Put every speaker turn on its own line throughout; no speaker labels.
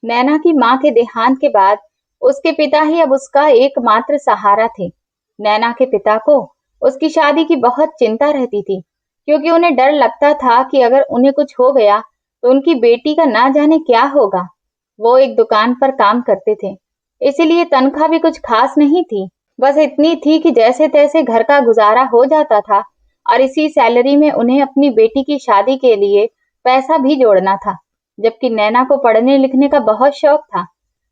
नैना की मां के देहांत के बाद उसके पिता ही अब उसका एकमात्र सहारा थे। नैना के पिता को उसकी शादी की बहुत चिंता रहती थी, क्योंकि उन्हें डर लगता था कि अगर उन्हें कुछ हो गया तो उनकी बेटी का ना जाने क्या होगा। वो एक दुकान पर काम करते थे, इसीलिए तनख्वाह भी कुछ खास नहीं थी। बस इतनी थी कि जैसे तैसे घर का गुजारा हो जाता था, और इसी सैलरी में उन्हें अपनी बेटी की शादी के लिए पैसा भी जोड़ना था। जबकि नैना को पढ़ने लिखने का बहुत शौक था।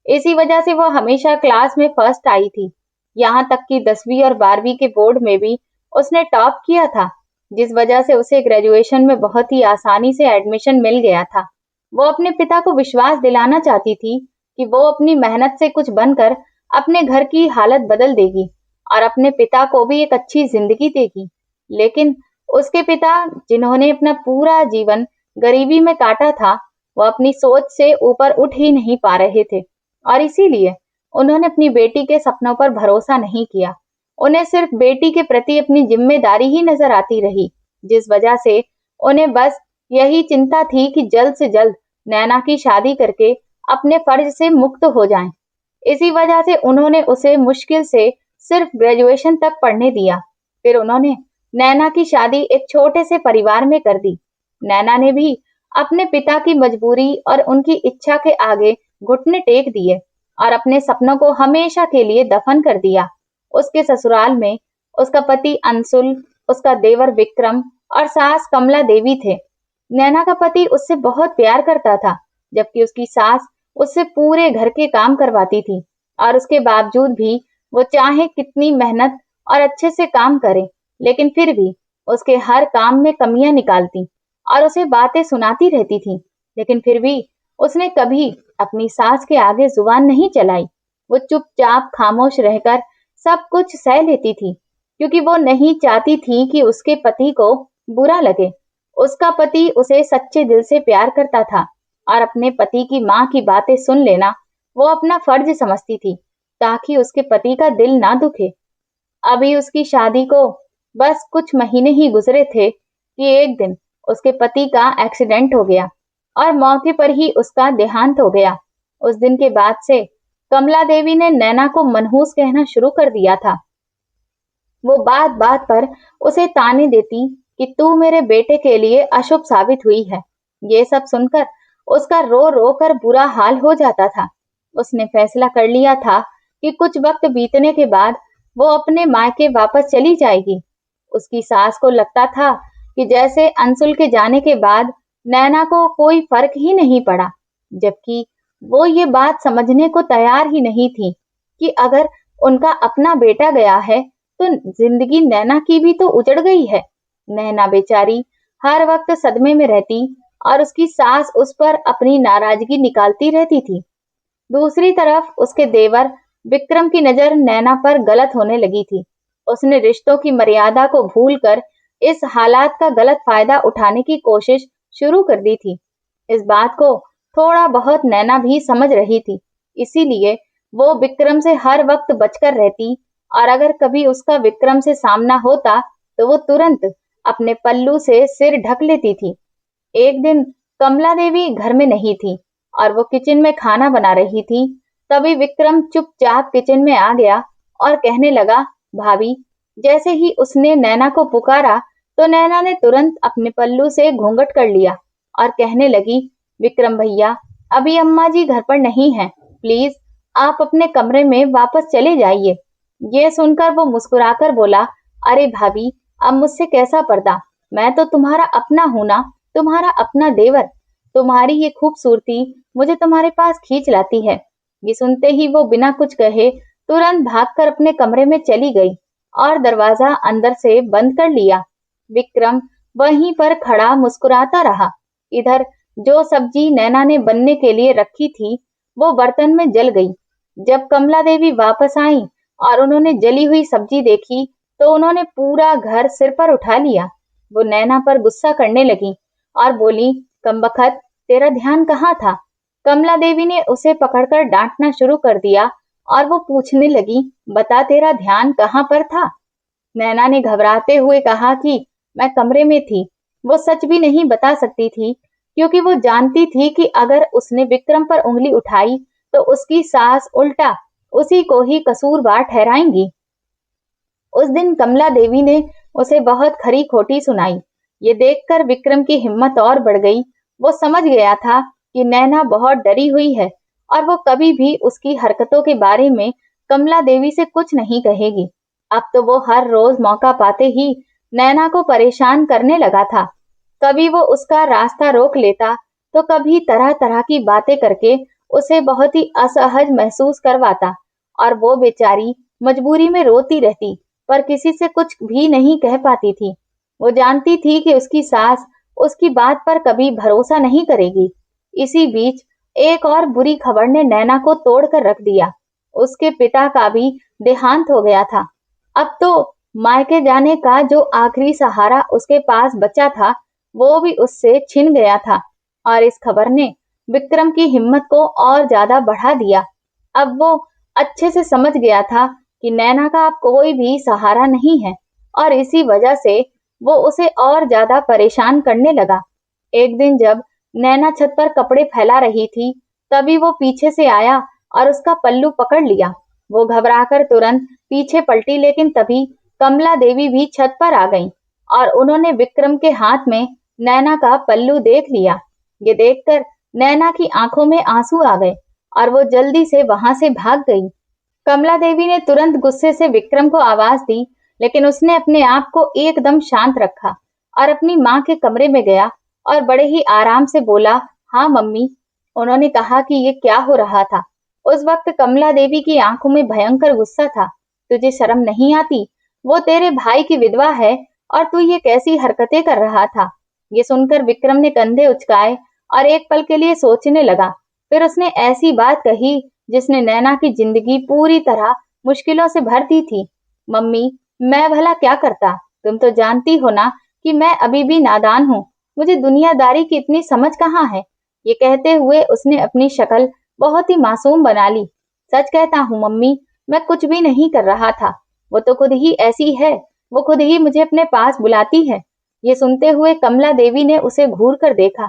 इसी वजह से वो हमेशा क्लास में फर्स्ट आई थी। यहाँ तक कि 10वीं और 12वीं के बोर्ड में भी उसने टॉप किया था, जिस वजह से उसे ग्रेजुएशन में बहुत ही आसानी से एडमिशन मिल गया था। वो अपने पिता को विश्वास दिलाना चाहती थी कि वो अपनी मेहनत से कुछ बनकर अपने घर की हालत बदल देगी और अपने पिता को भी एक अच्छी जिंदगी देगी। लेकिन उसके पिता, जिन्होंने अपना पूरा जीवन गरीबी में काटा था, वो अपनी सोच से ऊपर उठ ही नहीं पा रहे थे, और इसीलिए उन्होंने अपनी बेटी के सपनों पर भरोसा नहीं किया। उन्हें सिर्फ बेटी के प्रति अपनी जिम्मेदारी ही नजर आती रही, जिस वजह से उन्हें बस यही चिंता थी कि जल्द से जल्द नैना की शादी करके अपने फर्ज से मुक्त हो जाएं। इसी वजह से उन्होंने उसे मुश्किल से सिर्फ ग्रेजुएशन तक पढ़ने दिया। फिर उन्होंने नैना की शादी एक छोटे से परिवार में कर दी। नैना ने भी अपने पिता की मजबूरी और उनकी इच्छा के आगे घुटने टेक दिए और अपने सपनों को हमेशा के लिए दफन कर दिया। उसके ससुराल में उसका पति अंशुल, उसका देवर विक्रम और सास कमला देवी थे। नैना का पति उससे बहुत प्यार करता था, जबकि उसकी सास उससे पूरे घर के काम करवाती थी, और उसके बावजूद भी वो चाहे कितनी मेहनत और अच्छे से काम करे, लेकिन फिर भी उसके हर काम में कमियां निकालती और उसे बातें सुनाती रहती थी। लेकिन फिर भी उसने कभी अपनी सास के आगे जुबान नहीं चलाई। वो चुपचाप खामोश रहकर सब कुछ सह लेती थी, क्योंकि वो नहीं चाहती थी कि उसके पति को बुरा लगे। उसका पति उसे सच्चे दिल से प्यार करता था, और अपने पति की मां की बातें सुन लेना वो अपना फर्ज समझती थी, ताकि उसके पति का दिल ना दुखे। अभी उसकी शादी को बस कुछ महीने ही गुजरे थे कि एक दिन उसके पति का एक्सीडेंट हो गया और मौके पर ही उसका देहांत हो गया। उस दिन के बाद से कमला देवी ने नैना को मनहूस कहना शुरू कर दिया था। वो बात बात पर उसे ताने देती कि तू मेरे बेटे के लिए अशुभ साबित हुई है। ये सब सुनकर उसका रो रो कर बुरा हाल हो जाता था। उसने फैसला कर लिया था कि कुछ वक्त बीतने के बाद वो अपने मायके वापस चली जाएगी। उसकी सास को लगता था कि जैसे अंशुल के जाने के बाद नैना को कोई फर्क ही नहीं पड़ा, जबकि वो ये बात समझने को तैयार ही नहीं थी कि अगर उनका अपना बेटा गया है तो जिंदगी नैना की भी तो उजड़ गई है। नैना बेचारी हर वक्त सदमे में रहती और उसकी सास उस पर अपनी नाराजगी निकालती रहती थी। दूसरी तरफ उसके देवर विक्रम की नजर नैना पर गलत होने लगी थी। उसने रिश्तों की मर्यादा को भूलकर इस हालात का गलत फायदा उठाने की कोशिश शुरू कर दी थी। इस बात को थोड़ा बहुत नैना भी समझ रही थी, इसीलिए वो विक्रम से हर वक्त बचकर रहती, और अगर कभी उसका विक्रम से सामना होता तो वो तुरंत अपने पल्लू से सिर ढक लेती थी। एक दिन कमला देवी घर में नहीं थी और वो किचन में खाना बना रही थी। तभी विक्रम चुपचाप किचन में आ गया और कहने लगा, भाभी। जैसे ही उसने नैना को पुकारा तो नैना ने तुरंत अपने पल्लू से घूंघट कर लिया और कहने लगी, विक्रम भैया, अभी अम्मा जी घर पर नहीं है, प्लीज आप अपने कमरे में वापस चले जाइए। ये सुनकर वो मुस्कुराकर बोला, अरे भाभी, अब मुझसे कैसा पर्दा, मैं तो तुम्हारा अपना हूं ना, तुम्हारा अपना देवर। तुम्हारी ये खूबसूरती मुझे तुम्हारे पास खींच लाती है। ये सुनते ही वो बिना कुछ कहे तुरंत भागकर अपने कमरे में चली गई और दरवाजा अंदर से बंद कर लिया। विक्रम वहीं पर खड़ा मुस्कुराता रहा। इधर जो सब्जी नैना ने बनने के लिए रखी थी वो बर्तन में जल गई। जब कमला देवी वापस आई और उन्होंने जली हुई सब्जी देखी तो उन्होंने पूरा घर सिर पर उठा लिया। वो नैना पर गुस्सा करने लगी और बोली, कमबख्त, तेरा ध्यान कहाँ था? कमला देवी ने उसे पकड़कर डांटना शुरू कर दिया और वो पूछने लगी, बता तेरा ध्यान कहाँ पर था? नैना ने घबराते हुए कहा कि मैं कमरे में थी। वो सच भी नहीं बता सकती थी क्योंकि वो जानती थी कि अगर उसने विक्रम पर उंगली उठाई तो उसकी सास उल्टा उसी को ही कसूरवार ठहराएंगी। उस दिन कमला देवी ने उसे बहुत खरी खोटी सुनाई। ये देखकर विक्रम की हिम्मत और बढ़ गई। वो समझ गया था कि नैना बहुत डरी हुई है और वो कभी भी उसकी हरकतों के बारे में कमला देवी से कुछ नहीं कहेगी। अब तो वो हर रोज मौका पाते ही नैना को परेशान करने लगा था। कभी वो उसका रास्ता रोक लेता तो कभी तरह तरह की बातें करके उसे बहुत ही असहज महसूस करवाता और वो बेचारी मजबूरी में रोती रहती, पर किसी से कुछ भी नहीं कह पाती थी। वो जानती थी कि उसकी सास उसकी बात पर कभी भरोसा नहीं करेगी। इसी बीच एक और बुरी खबर ने नैना को तोड़कर रख दिया। उसके पिता का भी देहांत हो गया था। अब तो मायके जाने का जो आखिरी सहारा उसके पास बचा था, वो भी उससे छिन गया था और इस खबर ने विक्रम की हिम्मत को और ज्यादा बढ़ा दिया। अब वो अच्छे से समझ गया था कि नैना का अब कोई भी सहारा नहीं है और इसी वजह से वो उसे और ज्यादा परेशान करने लगा। एक दिन जब नैना छत पर कपड़े फैला रही थी, तभी वो पीछे से आया और उसका पल्लू पकड़ लिया। वो घबराकर तुरंत पीछे पलटी, लेकिन तभी कमला देवी भी छत पर आ गईं और उन्होंने विक्रम के हाथ में नैना का पल्लू देख लिया। ये देखकर नैना की आंखों में आंसू आ गए और वो जल्दी से वहां से भाग गई। कमला देवी ने तुरंत गुस्से से विक्रम को आवाज दी, लेकिन उसने अपने आप को एकदम शांत रखा और अपनी माँ के कमरे में गया और बड़े ही आराम से बोला, हाँ मम्मी। उन्होंने कहा कि ये क्या हो रहा था। उस वक्त कमला देवी की आंखों में भयंकर गुस्सा था। तुझे शर्म नहीं आती? वो तेरे भाई की विधवा है और तू ये कैसी हरकतें कर रहा था। ये सुनकर विक्रम ने कंधे उचकाए और एक पल के लिए सोचने लगा। फिर उसने ऐसी बात कही जिसने नैना की जिंदगी पूरी तरह मुश्किलों से भर दी थी। मम्मी, मैं भला क्या करता? तुम तो जानती हो ना कि मैं अभी भी नादान हूँ। मुझे दुनियादारी की इतनी समझ कहाँ है। ये कहते हुए उसने अपनी शक्ल बहुत ही मासूम बना ली। सच कहता हूँ मम्मी, मैं कुछ भी नहीं कर रहा था। वो तो खुद ही ऐसी है। वो खुद ही मुझे अपने पास बुलाती है। ये सुनते हुए कमला देवी ने उसे घूर कर देखा।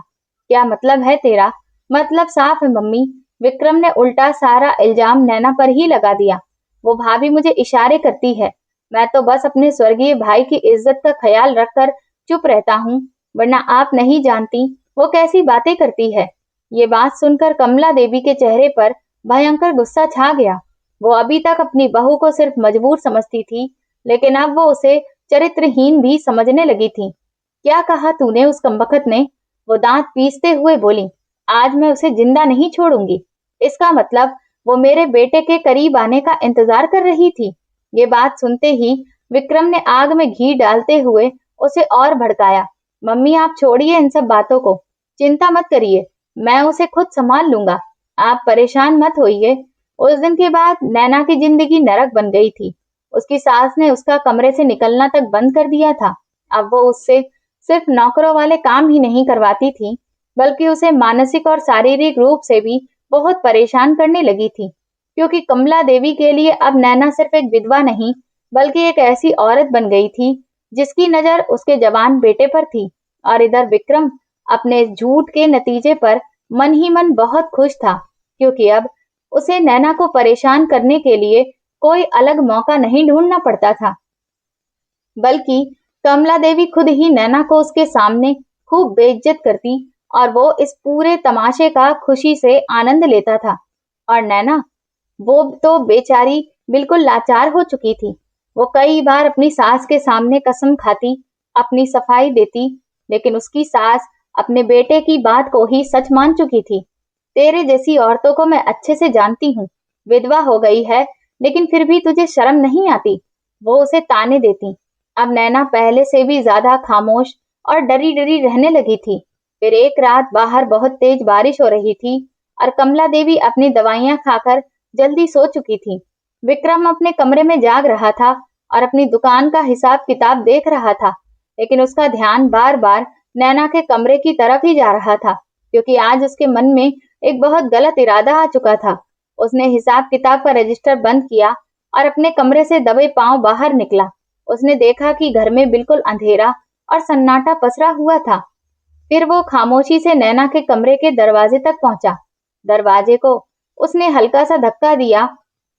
क्या मतलब है तेरा? मतलब साफ है मम्मी। विक्रम ने उल्टा सारा इल्जाम नैना पर ही लगा दिया। वो भाभी मुझे इशारे करती है। मैं तो बस अपने स्वर्गीय भाई की इज्जत का ख्याल रखकर चुप रहता हूँ, वरना आप नहीं जानती वो कैसी बातें करती है। ये बात सुनकर कमला देवी के चेहरे पर भयंकर गुस्सा छा गया। वो अभी तक अपनी बहू को सिर्फ मजबूर समझती थी, लेकिन अब वो उसे चरित्रहीन भी समझने लगी थी। क्या कहा तूने? उस कमबख्त ने। वो दांत पीसते हुए बोली, आज मैं उसे जिंदा नहीं छोड़ूंगी। इसका मतलब वो मेरे बेटे के करीब आने का इंतजार कर रही थी। ये बात सुनते ही विक्रम ने आग में घी डालते हुए उसे और भड़काया। मम्मी, आप छोड़िए इन सब बातों को। चिंता मत करिए, मैं उसे खुद संभाल लूंगा। आप परेशान मत होइए। उस दिन के बाद नैना की जिंदगी नरक बन गई थी। उसकी सास ने उसका कमरे से निकलना तक बंद कर दिया था। अब वो उससे सिर्फ नौकरों वाले काम ही नहीं करवाती थी, बल्कि उसे मानसिक और शारीरिक रूप से भी बहुत परेशान करने लगी थी। क्योंकि कमला देवी के लिए अब नैना सिर्फ एक विधवा नहीं, बल्कि एक ऐसी औरत बन गई थी जिसकी नजर उसके जवान बेटे पर थी। और इधर विक्रम अपने झूठ के नतीजे पर मन ही मन बहुत खुश था, क्योंकि अब उसे नैना को परेशान करने के लिए कोई अलग मौका नहीं ढूंढना पड़ता था, बल्कि कमला देवी खुद ही नैना को उसके सामने खूब बेइज्जत करती और वो इस पूरे तमाशे का खुशी से आनंद लेता था। और नैना, वो तो बेचारी बिल्कुल लाचार हो चुकी थी। वो कई बार अपनी सास के सामने कसम खाती, अपनी सफाई देती, लेकिन उसकी सास अपने बेटे की बात को ही सच मान चुकी थी। तेरे जैसी औरतों को मैं अच्छे से जानती हूँ। विधवा हो गई है, लेकिन फिर भी तुझे शर्म नहीं आती, वो उसे ताने देती। अब नैना पहले से भी ज्यादा खामोश और डरी डरी रहने लगी थी। फिर एक रात बाहर बहुत तेज बारिश हो रही थी और कमला देवी अपनी दवाइयां खाकर जल्दी सो चुकी थी। विक्रम अपने कमरे में जाग रहा था और अपनी दुकान का हिसाब किताब देख रहा था, लेकिन उसका ध्यान बार बार नैना के कमरे की तरफ ही जा रहा था, क्योंकि आज उसके मन में एक बहुत गलत इरादा आ चुका था। उसने हिसाब किताब का रजिस्टर बंद किया और अपने कमरे से दबे पांव बाहर निकला। उसने देखा कि घर में बिल्कुल अंधेरा और सन्नाटा पसरा हुआ था। फिर वो खामोशी से नैना के कमरे के दरवाजे तक पहुंचा। दरवाजे को उसने हल्का सा धक्का दिया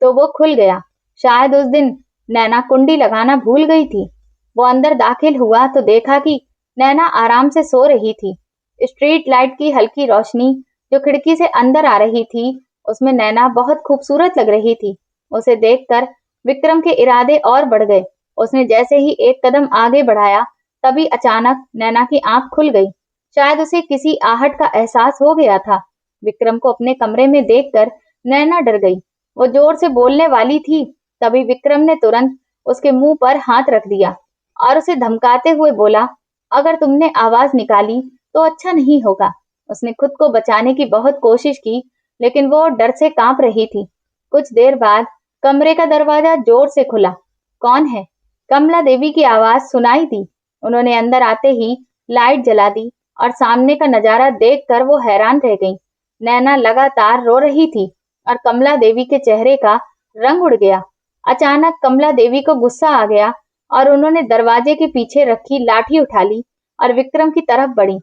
तो वो खुल गया। शायद उस दिन नैना कुंडी लगाना भूल गई थी। वो अंदर दाखिल हुआ तो देखा कि नैना आराम से सो रही थी। स्ट्रीट लाइट की हल्की रोशनी जो खिड़की से अंदर आ रही थी, उसमें नैना बहुत खूबसूरत लग रही थी। उसे देखकर विक्रम के इरादे और बढ़ गए। उसने जैसे ही एक कदम आगे बढ़ाया, तभी अचानक नैना की आंख खुल गई। शायद उसे किसी आहट का एहसास हो गया था। विक्रम को अपने कमरे में देखकर नैना डर गई। वो जोर से बोलने वाली थी, तभी विक्रम ने तुरंत उसके मुंह पर हाथ रख दिया और उसे धमकाते हुए बोला, अगर तुमने आवाज निकाली तो अच्छा नहीं होगा। उसने खुद को बचाने की बहुत कोशिश की, लेकिन वो डर से कांप रही थी। कुछ देर बाद कमरे का दरवाजा जोर से खुला। कौन है? कमला देवी की आवाज सुनाई दी। उन्होंने अंदर आते ही लाइट जला दी और सामने का नजारा देखकर वो हैरान रह गई। नैना लगातार रो रही थी और कमला देवी के चेहरे का रंग उड़ गया। अचानक कमला देवी को गुस्सा आ गया और उन्होंने दरवाजे के पीछे रखी लाठी उठा ली और विक्रम की तरफ बढ़ी।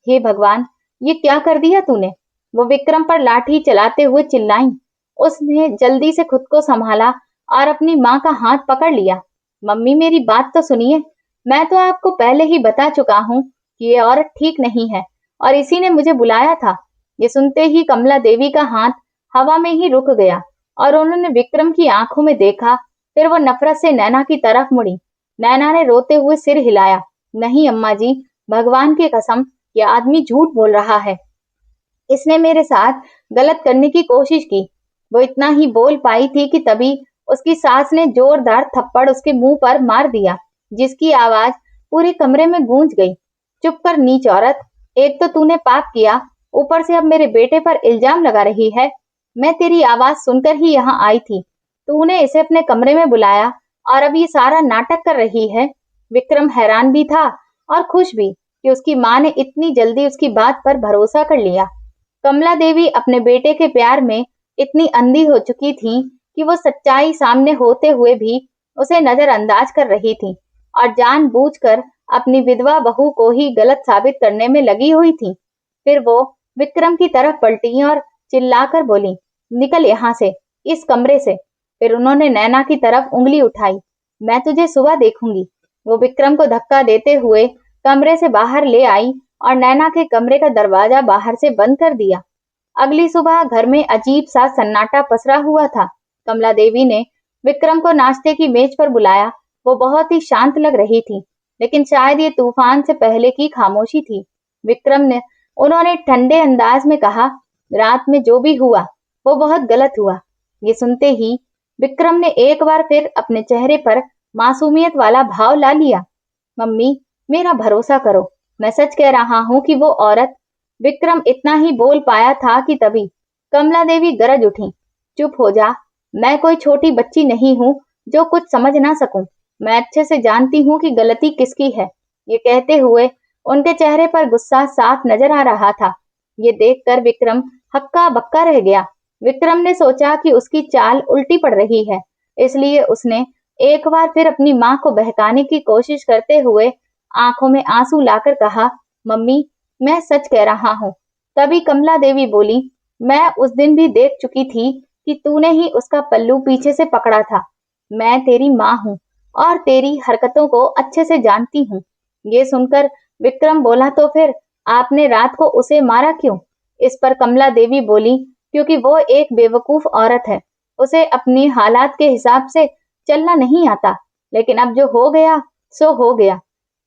हे भगवान, ये क्या कर दिया तूने? वो विक्रम पर लाठी चलाते हुए चिल्लाई। उसने जल्दी से खुद को संभाला और अपनी माँ का हाथ पकड़ लिया। मम्मी, मेरी बात तो सुनिए। मैं तो आपको पहले ही बता चुका हूँ कि ये औरत ठीक नहीं है और इसी ने मुझे बुलाया था। ये सुनते ही कमला देवी का हाथ हवा में ही रुक गया और उन्होंने विक्रम की आंखों में देखा। फिर वो नफरत से नैना की तरफ मुड़ी। नैना ने रोते हुए सिर हिलाया। नहीं अम्मा जी, भगवान की कसम, ये आदमी झूठ बोल रहा है। इसने मेरे साथ गलत करने की कोशिश की। वो इतना ही बोल पाई थी कि तभी उसकी सास ने जोरदार थप्पड़ उसके मुंह पर मार दिया, जिसकी आवाज पूरे कमरे में गूंज गई। चुप कर नीच औरत, एक तो तूने पाप किया, ऊपर से अब मेरे बेटे पर इल्जाम लगा रही है। मैं तेरी आवाज सुनकर ही यहाँ आई थी। तूने इसे अपने कमरे में बुलाया और अब ये सारा नाटक कर रही है। विक्रम हैरान भी था और खुश भी कि उसकी माँ ने इतनी जल्दी उसकी बात पर भरोसा कर लिया। कमला देवी अपने बेटे के प्यार में इतनी अंधी हो चुकी थी कि वो सच्चाई सामने होते हुए भी उसे नजरअंदाज कर रही थी और जानबूझकर अपनी विधवा बहू को ही गलत साबित करने में लगी हुई थी। फिर वो विक्रम की तरफ पलटी और चिल्लाकर बोली, निकल यहाँ से, इस कमरे से। फिर उन्होंने नैना की तरफ उंगली उठाई। मैं तुझे सुबह देखूंगी। वो विक्रम को धक्का देते हुए कमरे से बाहर ले आई और नैना के कमरे का दरवाजा बाहर से बंद कर दिया। अगली सुबह घर में अजीब सा सन्नाटा पसरा हुआ था। कमला देवी ने विक्रम को नाश्ते की मेज पर बुलाया। वो बहुत ही शांत लग रही थी, लेकिन शायद ये तूफान से पहले की खामोशी थी। विक्रम ने उन्होंने ठंडे अंदाज में कहा, रात में जो भी हुआ वो बहुत गलत हुआ। ये सुनते ही विक्रम ने एक बार फिर अपने चेहरे पर मासूमियत वाला भाव ला लिया। मम्मी, मेरा भरोसा करो, मैं सच कह रहा हूँ कि वो औरत। विक्रम इतना ही बोल पाया था कि तभी कमला देवी गरज उठी, चुप हो जा। मैं कोई छोटी बच्ची नहीं हूँ जो कुछ समझ ना सकूं। मैं अच्छे से जानती हूँ कि गलती किसकी है। ये कहते हुए उनके चेहरे पर गुस्सा साफ नजर आ रहा था। ये देखकर विक्रम हक्का बक्का रह गया। विक्रम ने सोचा कि उसकी चाल उल्टी पड़ रही है, इसलिए उसने एक बार फिर अपनी माँ को बहकाने की कोशिश करते हुए आंखों में आंसू लाकर कहा, मम्मी, मैं सच कह रहा हूँ। तभी कमला देवी बोली, मैं उस दिन भी देख चुकी थी कि तूने ही उसका पल्लू पीछे से पकड़ा था। मैं तेरी माँ हूँ और तेरी हरकतों को अच्छे से जानती हूँ। ये सुनकर विक्रम बोला, तो फिर आपने रात को उसे मारा क्यों? इस पर कमला देवी बोली, क्योंकि वो एक बेवकूफ औरत है। उसे अपनी हालात के हिसाब से चलना नहीं आता। लेकिन अब जो हो गया सो हो गया।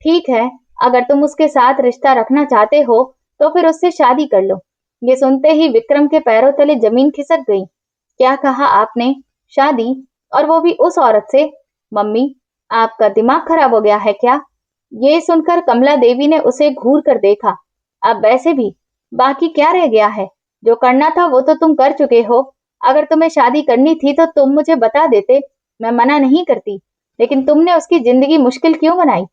ठीक है, अगर तुम उसके साथ रिश्ता रखना चाहते हो तो फिर उससे शादी कर लो। ये सुनते ही विक्रम के पैरों तले जमीन खिसक गई। क्या कहा आपने? शादी? और वो भी उस औरत से? मम्मी, आपका दिमाग खराब हो गया है क्या? ये सुनकर कमला देवी ने उसे घूर कर देखा। अब वैसे भी बाकी क्या रह गया है? जो करना था वो तो तुम कर चुके हो। अगर तुम्हें शादी करनी थी तो तुम मुझे बता देते, मैं मना नहीं करती। लेकिन तुमने उसकी जिंदगी मुश्किल क्यों बनाई?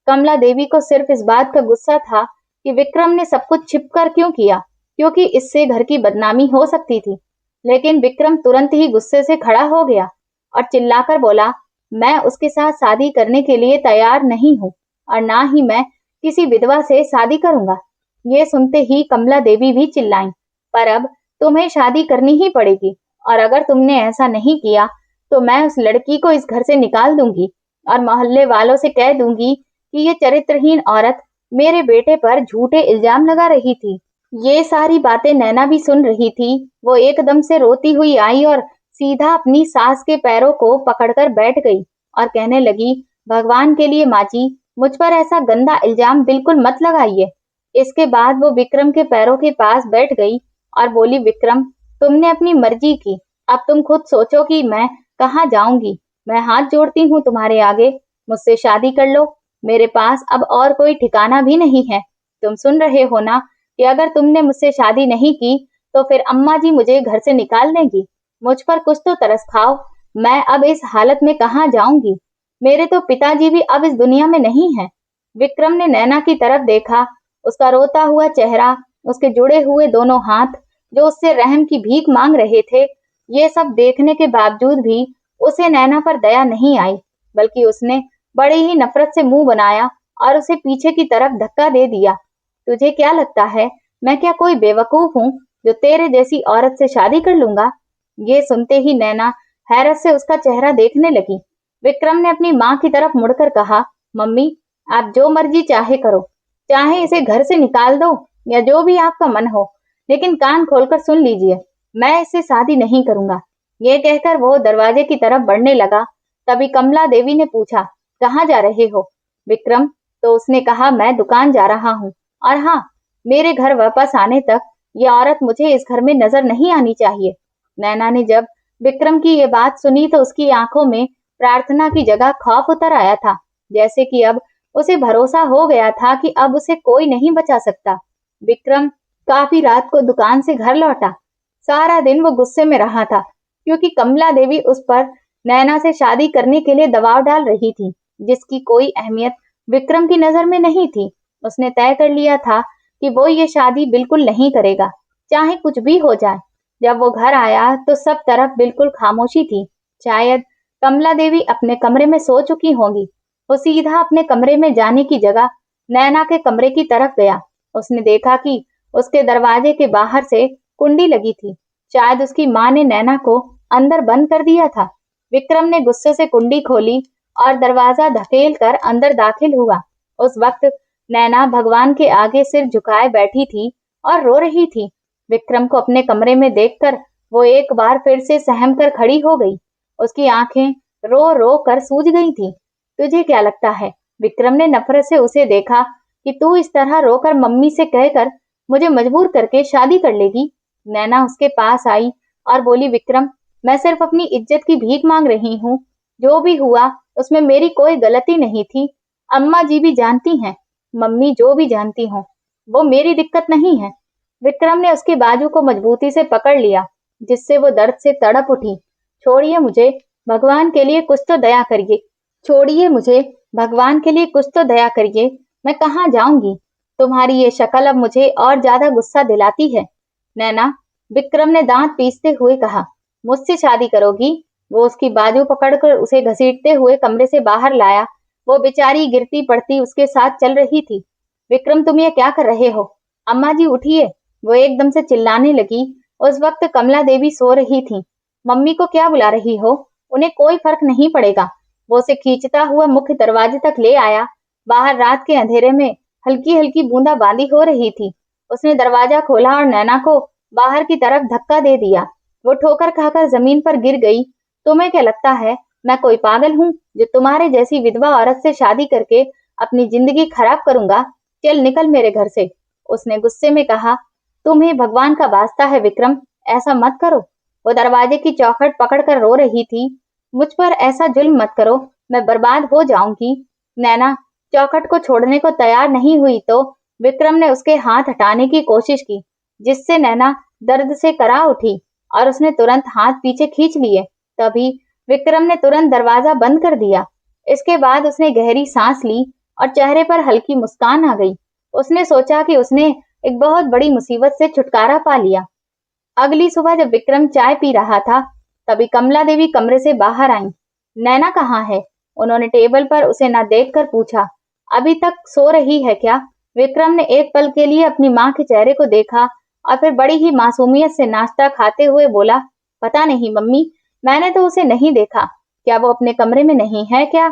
कमला देवी को सिर्फ इस बात का गुस्सा था कि विक्रम ने सब कुछ छिपकर क्यों किया, क्योंकि इससे घर की बदनामी हो सकती थी। लेकिन विक्रम तुरंत ही गुस्से से खड़ा हो गया और चिल्लाकर बोला, मैं उसके साथ शादी करने के लिए तैयार नहीं हूँ और ना ही मैं किसी विधवा से शादी करूंगा। ये सुनते ही कमला देवी भी चिल्लाईं, पर अब तुम्हें शादी करनी ही पड़ेगी, और अगर तुमने ऐसा नहीं किया तो मैं उस लड़की को इस घर से निकाल दूंगी और मोहल्ले वालों से कह दूंगी कि ये चरित्रहीन औरत मेरे बेटे पर झूठे इल्जाम लगा रही थी। ये सारी बातें नैना भी सुन रही थी। वो एकदम से रोती हुई आई और सीधा अपनी सास के पैरों को पकड़कर बैठ गई और कहने लगी, भगवान के लिए माँ जी, मुझ पर ऐसा गंदा इल्जाम बिल्कुल मत लगाइए। इसके बाद वो विक्रम के पैरों के पास बैठ गई और बोली, विक्रम, तुमने अपनी मर्जी की, अब तुम खुद सोचो कि मैं कहाँ जाऊंगी। मैं हाथ जोड़ती हूँ तुम्हारे आगे, मुझसे शादी कर लो। मेरे पास अब और कोई ठिकाना भी नहीं है। तुम सुन रहे हो ना कि अगर तुमने मुझसे शादी नहीं की तो फिर अम्मा जी मुझे घर से निकाल देंगी। मुझ पर कुछ तो तरस खाओ। मैं अब इस हालत में कहाँ जाऊंगी? मेरे तो पिताजी भी अब इस दुनिया में नहीं है। विक्रम ने नैना की तरफ देखा। उसका रोता हुआ चेहरा, उसके जुड़े हुए दोनों हाथ जो उससे रहम की भीख मांग रहे थे, ये सब देखने के बावजूद भी उसे नैना पर दया नहीं आई, बल्कि उसने बड़े ही नफरत से मुंह बनाया और उसे पीछे की तरफ धक्का दे दिया। तुझे क्या लगता है मैं क्या कोई बेवकूफ हूँ जो तेरे जैसी औरत से शादी कर लूंगा? ये सुनते ही नैना हैरत से उसका चेहरा देखने लगी। विक्रम ने अपनी माँ की तरफ मुड़कर कहा, मम्मी, आप जो मर्जी चाहे करो, चाहे इसे घर से निकाल दो या जो भी आपका मन हो, लेकिन कान खोलकर सुन लीजिए, मैं इससे शादी नहीं करूंगा। ये कहकर वो दरवाजे की तरफ बढ़ने लगा। तभी कमला देवी ने पूछा, कहाँ जा रहे हो विक्रम? तो उसने कहा, मैं दुकान जा रहा हूँ, और हाँ, मेरे घर वापस आने तक ये औरत मुझे इस घर में नजर नहीं आनी चाहिए। नैना ने जब विक्रम की ये बात सुनी तो उसकी आंखों में प्रार्थना की जगह खौफ उतर आया था, जैसे कि अब उसे भरोसा हो गया था कि अब उसे कोई नहीं बचा सकता। विक्रम काफी रात को दुकान से घर लौटा। सारा दिन वो गुस्से में रहा था, क्योंकि कमला देवी उस पर नैना से शादी करने के लिए दबाव डाल रही थी, जिसकी कोई अहमियत विक्रम की नजर में नहीं थी। उसने तय कर लिया था कि वो ये शादी बिल्कुल नहीं करेगा, चाहे कुछ भी हो जाए। जब वो घर आया तो सब तरफ बिल्कुल खामोशी थी। शायद कमला देवी अपने कमरे में सो चुकी होंगी। वो सीधा अपने कमरे में जाने की जगह नैना के कमरे की तरफ गया। उसने देखा कि उसके दरवाजे के बाहर से कुंडी लगी थी। शायद उसकी माँ ने नैना को अंदर बंद कर दिया था। विक्रम ने गुस्से से कुंडी खोली और दरवाजा धकेल कर अंदर दाखिल हुआ। उस वक्त नैना भगवान के आगे सिर झुकाए बैठी थी और रो रही थी। विक्रम को अपने कमरे में देखकर वो एक बार फिर से सहम कर खड़ी हो गई। उसकी आंखें रो रो कर सूज गई थी। तुझे क्या लगता है? विक्रम ने नफरत से उसे देखा, कि तू इस तरह रोकर मम्मी से कहकर मुझे मजबूर करके शादी कर लेगी? नैना उसके पास आई और बोली, विक्रम, मैं सिर्फ अपनी इज्जत की भीख मांग रही हूँ। जो भी हुआ उसमें मेरी कोई गलती नहीं थी। अम्मा जी भी जानती हैं, मम्मी जो भी जानती हो, वो मेरी दिक्कत नहीं है। विक्रम ने उसके बाजू को मजबूती से पकड़ लिया, जिससे वो दर्द से तड़प उठी। छोड़िए मुझे, भगवान के लिए कुछ तो दया करिए। छोड़िए मुझे, भगवान के लिए कुछ तो दया करिए। मैं कहाँ जाऊंगी? तुम्हारी ये शक्ल अब मुझे और ज्यादा गुस्सा दिलाती है। नैना, विक्रम ने दांत पीसते हुए कहा, मुझसे शादी करोगी? वो उसकी बाजू पकड़कर उसे घसीटते हुए कमरे से बाहर लाया। वो बेचारी गिरती पड़ती उसके साथ चल रही थी। विक्रम, तुम ये क्या कर रहे हो? अम्मा जी उठिए, वो एकदम से चिल्लाने लगी। उस वक्त कमला देवी सो रही थी। मम्मी को क्या बुला रही हो? उन्हें कोई फर्क नहीं पड़ेगा। वो उसे खींचता हुआ मुख्य दरवाजे तक ले आया। बाहर रात के अंधेरे में हल्की हल्की बूंदाबांदी हो रही थी। उसने दरवाजा खोला और नैना को बाहर की तरफ धक्का दे दिया। वो ठोकर खाकर जमीन पर गिर गई। तुम्हें क्या लगता है मैं कोई पागल हूँ जो तुम्हारे जैसी विधवा औरत से शादी करके अपनी जिंदगी खराब करूंगा? चल निकल मेरे घर से, उसने गुस्से में कहा। तुम्हें भगवान का वास्ता है विक्रम, ऐसा मत करो। वो दरवाजे की चौखट पकड़कर रो रही थी। मुझ पर ऐसा जुल्म मत करो, मैं बर्बाद हो जाऊंगी। नैना चौखट को छोड़ने को तैयार नहीं हुई तो विक्रम ने उसके हाथ हटाने की कोशिश की, जिससे नैना दर्द से करा उठी और उसने तुरंत हाथ पीछे खींच लिए। तभी विक्रम ने तुरंत दरवाजा बंद कर दिया। इसके बाद उसने गहरी सांस ली और चेहरे पर हल्की मुस्कान आ गई। उसने सोचा कि उसने एक बहुत बड़ी मुसीबत से छुटकारा पा लिया। अगली सुबह जब विक्रम चाय पी रहा था, तभी कमला देवी कमरे से बाहर आई। नैना कहाँ है? उन्होंने टेबल पर उसे न देखकर पूछा। अभी तक सो रही है क्या? विक्रम ने एक पल के लिए अपनी माँ के चेहरे को देखा और फिर बड़ी ही मासूमियत से नाश्ता खाते हुए बोला, पता नहीं मम्मी, मैंने तो उसे नहीं देखा। क्या वो अपने कमरे में नहीं है क्या?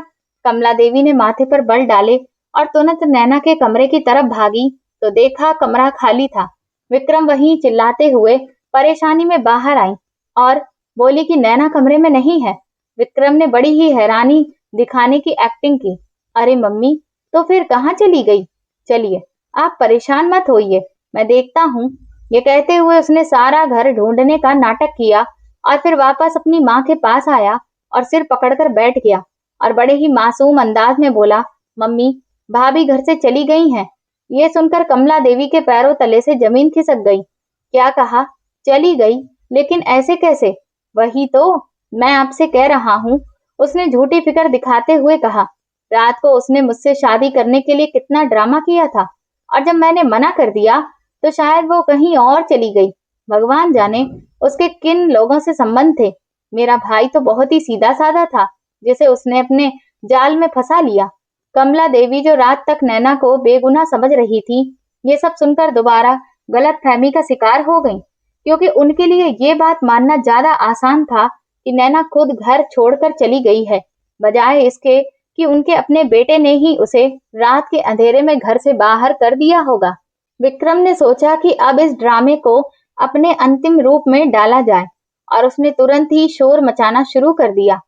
कमला देवी ने माथे पर बल डाले और तुरंत नैना के कमरे की तरफ भागी तो देखा कमरा खाली था। विक्रम वहीं चिल्लाते हुए परेशानी में बाहर आई और बोली कि नैना कमरे में नहीं है। विक्रम ने बड़ी ही हैरानी दिखाने की एक्टिंग की। अरे मम्मी, तो फिर कहाँ चली गई? चलिए, आप परेशान मत होइए, मैं देखता हूँ। ये कहते हुए उसने सारा घर ढूंढने का नाटक किया और फिर वापस अपनी माँ के पास आया और सिर पकड़कर बैठ गया और बड़े ही मासूम अंदाज में बोला, मम्मी, भाभी घर से चली गई हैं। ये सुनकर कमला देवी के पैरों तले से जमीन खिसक गई। क्या कहा? चली गई? लेकिन ऐसे कैसे? वही तो मैं आपसे कह रहा हूँ, उसने झूठी फिक्र दिखाते हुए कहा। रात को उसने मुझसे शादी करने के लिए कितना ड्रामा किया था और जब मैंने मना कर दिया तो शायद वो कहीं और चली गई। भगवान जाने उसके किन लोगों से संबंध थे। मेरा भाई तो बहुत ही सीधा साधा था जिसे उसने अपने जाल में फंसा लिया। कमला देवी जो रात तक नैना को बेगुनाह समझ रही थी, ये सब सुनकर दोबारा गलतफहमी का शिकार हो गई, क्योंकि उनके लिए ये बात मानना ज्यादा आसान था कि नैना खुद घर छोड़कर चली गई है, बजाय इसके कि उनके अपने बेटे ने ही उसे रात के अंधेरे में घर से बाहर कर दिया होगा। विक्रम ने सोचा कि अब इस ड्रामे को अपने अंतिम रूप में डाला जाए और उसने तुरंत ही शोर मचाना शुरू कर दिया।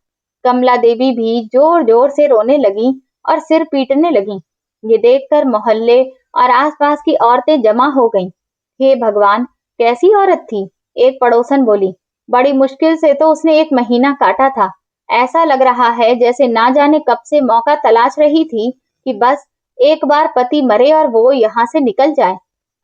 कमला देवी भी जोर जोर से रोने लगी और सिर पीटने लगी। ये देखकर मोहल्ले और आसपास की औरतें जमा हो गईं। हे भगवान, कैसी औरत थी? एक पड़ोसन बोली। बड़ी मुश्किल से तो उसने एक महीना काटा था। ऐसा लग रहा है जैसे ना जाने कब से मौका तलाश रही थी कि बस एक बार पति मरे और वो यहाँ से निकल जाए।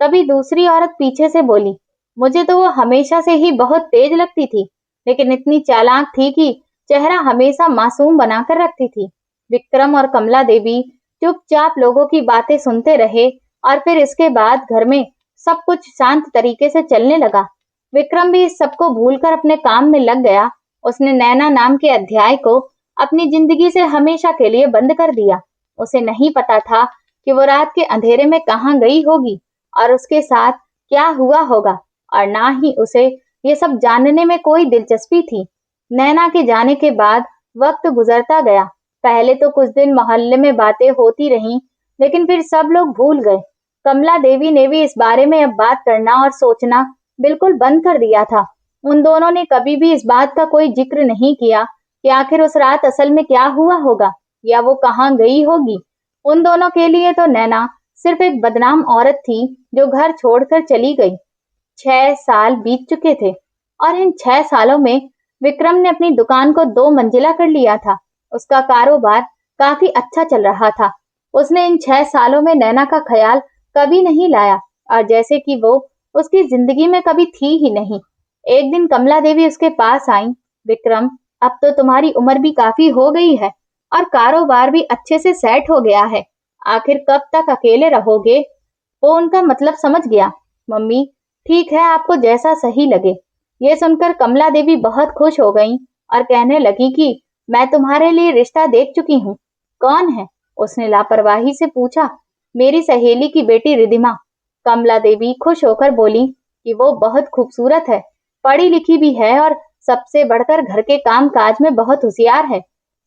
तभी दूसरी औरत पीछे से बोली, मुझे तो वो हमेशा से ही बहुत तेज लगती थी, लेकिन इतनी चालाक थी कि चेहरा हमेशा मासूम बनाकर रखती थी। विक्रम और कमला देवी चुपचाप लोगों की बातें सुनते रहे और फिर इसके बाद घर में सब कुछ शांत तरीके से चलने लगा। विक्रम भी इस सबको भूलकर अपने काम में लग गया। उसने नैना नाम के अध्याय को अपनी जिंदगी से हमेशा के लिए बंद कर दिया। उसे नहीं पता था कि वो रात के अंधेरे में कहाँ गई होगी और उसके साथ क्या हुआ होगा, और ना ही उसे ये सब जानने में कोई दिलचस्पी थी। नैना के जाने के बाद वक्त गुजरता गया। पहले तो कुछ दिन मोहल्ले में बातें होती रहीं, लेकिन फिर सब लोग भूल गए। कमला देवी ने भी इस बारे में अब बात करना और सोचना बिल्कुल बंद कर दिया था। उन दोनों ने कभी भी इस बात का कोई जिक्र नहीं किया कि आखिर उस रात असल में क्या हुआ होगा या वो कहाँ गई होगी। उन दोनों के लिए तो नैना सिर्फ एक बदनाम औरत थी जो घर छोड़कर चली गई। 6 साल बीत चुके थे और इन 6 सालों में विक्रम ने अपनी दुकान को 2 मंजिला कर लिया था। उसका कारोबार काफी अच्छा चल रहा था। उसने इन 6 सालों में नैना का ख्याल कभी नहीं लाया और जैसे कि वो उसकी जिंदगी में कभी थी ही नहीं। एक दिन कमला देवी उसके पास आई। विक्रम, अब तो तुम्हारी उम्र भी काफी हो गई है और कारोबार भी अच्छे से सेट हो गया है। आखिर कब तक अकेले रहोगे? वो उनका मतलब समझ गया। मम्मी, ठीक है, आपको जैसा सही लगे। ये सुनकर कमला देवी बहुत खुश हो गई और कहने लगी कि मैं तुम्हारे लिए रिश्ता देख चुकी हूँ। कौन है? उसने लापरवाही से पूछा। मेरी सहेली की बेटी रिधिमा। कमला देवी खुश होकर बोली कि वो बहुत खूबसूरत है, पढ़ी लिखी भी है और सबसे बढ़कर घर के काम काज में बहुत होशियार है।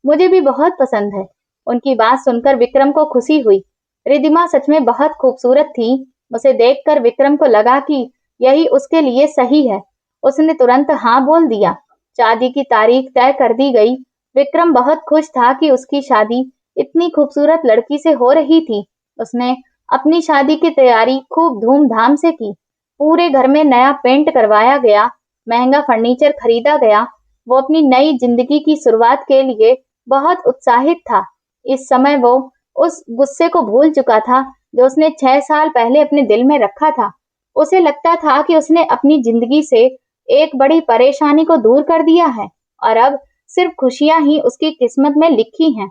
मुझे भी बहुत पसंद है। उनकी बात सुनकर विक्रम को खुशी हुई। रिधिमा सच में बहुत खूबसूरत थी। उसे देखकर विक्रम को लगा कि यही उसके लिए सही है। उसने तुरंत हाँ बोल दिया। शादी की तारीख तय कर दी गई। विक्रम बहुत खुश था कि उसकी शादी इतनी खूबसूरत लड़की से हो रही थी। उसने अपनी शादी की तैयारी खूब धूमधाम से की। पूरे घर में नया पेंट करवाया गया, महंगा फर्नीचर खरीदा गया। वो अपनी नई जिंदगी की शुरुआत के लिए बहुत उत्साहित था। इस समय वो उस गुस्से को भूल चुका था जो उसने 6 साल पहले अपने दिल में रखा था। उसे लगता था कि उसने अपनी जिंदगी से एक बड़ी परेशानी को दूर कर दिया है और अब सिर्फ खुशियां ही उसकी किस्मत में लिखी हैं।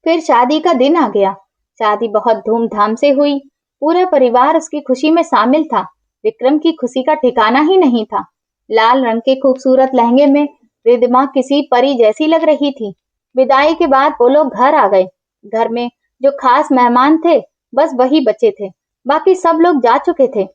फिर शादी का दिन आ गया। शादी बहुत धूमधाम से हुई। पूरा परिवार उसकी खुशी में शामिल था। विक्रम की खुशी का ठिकाना ही नहीं था। लाल रंग के खूबसूरत लहंगे में रिधिमा किसी परी जैसी लग रही थी। विदाई के बाद वो लोग घर आ गए। घर में जो खास मेहमान थे बस वही बचे थे, बाकी सब लोग जा चुके थे।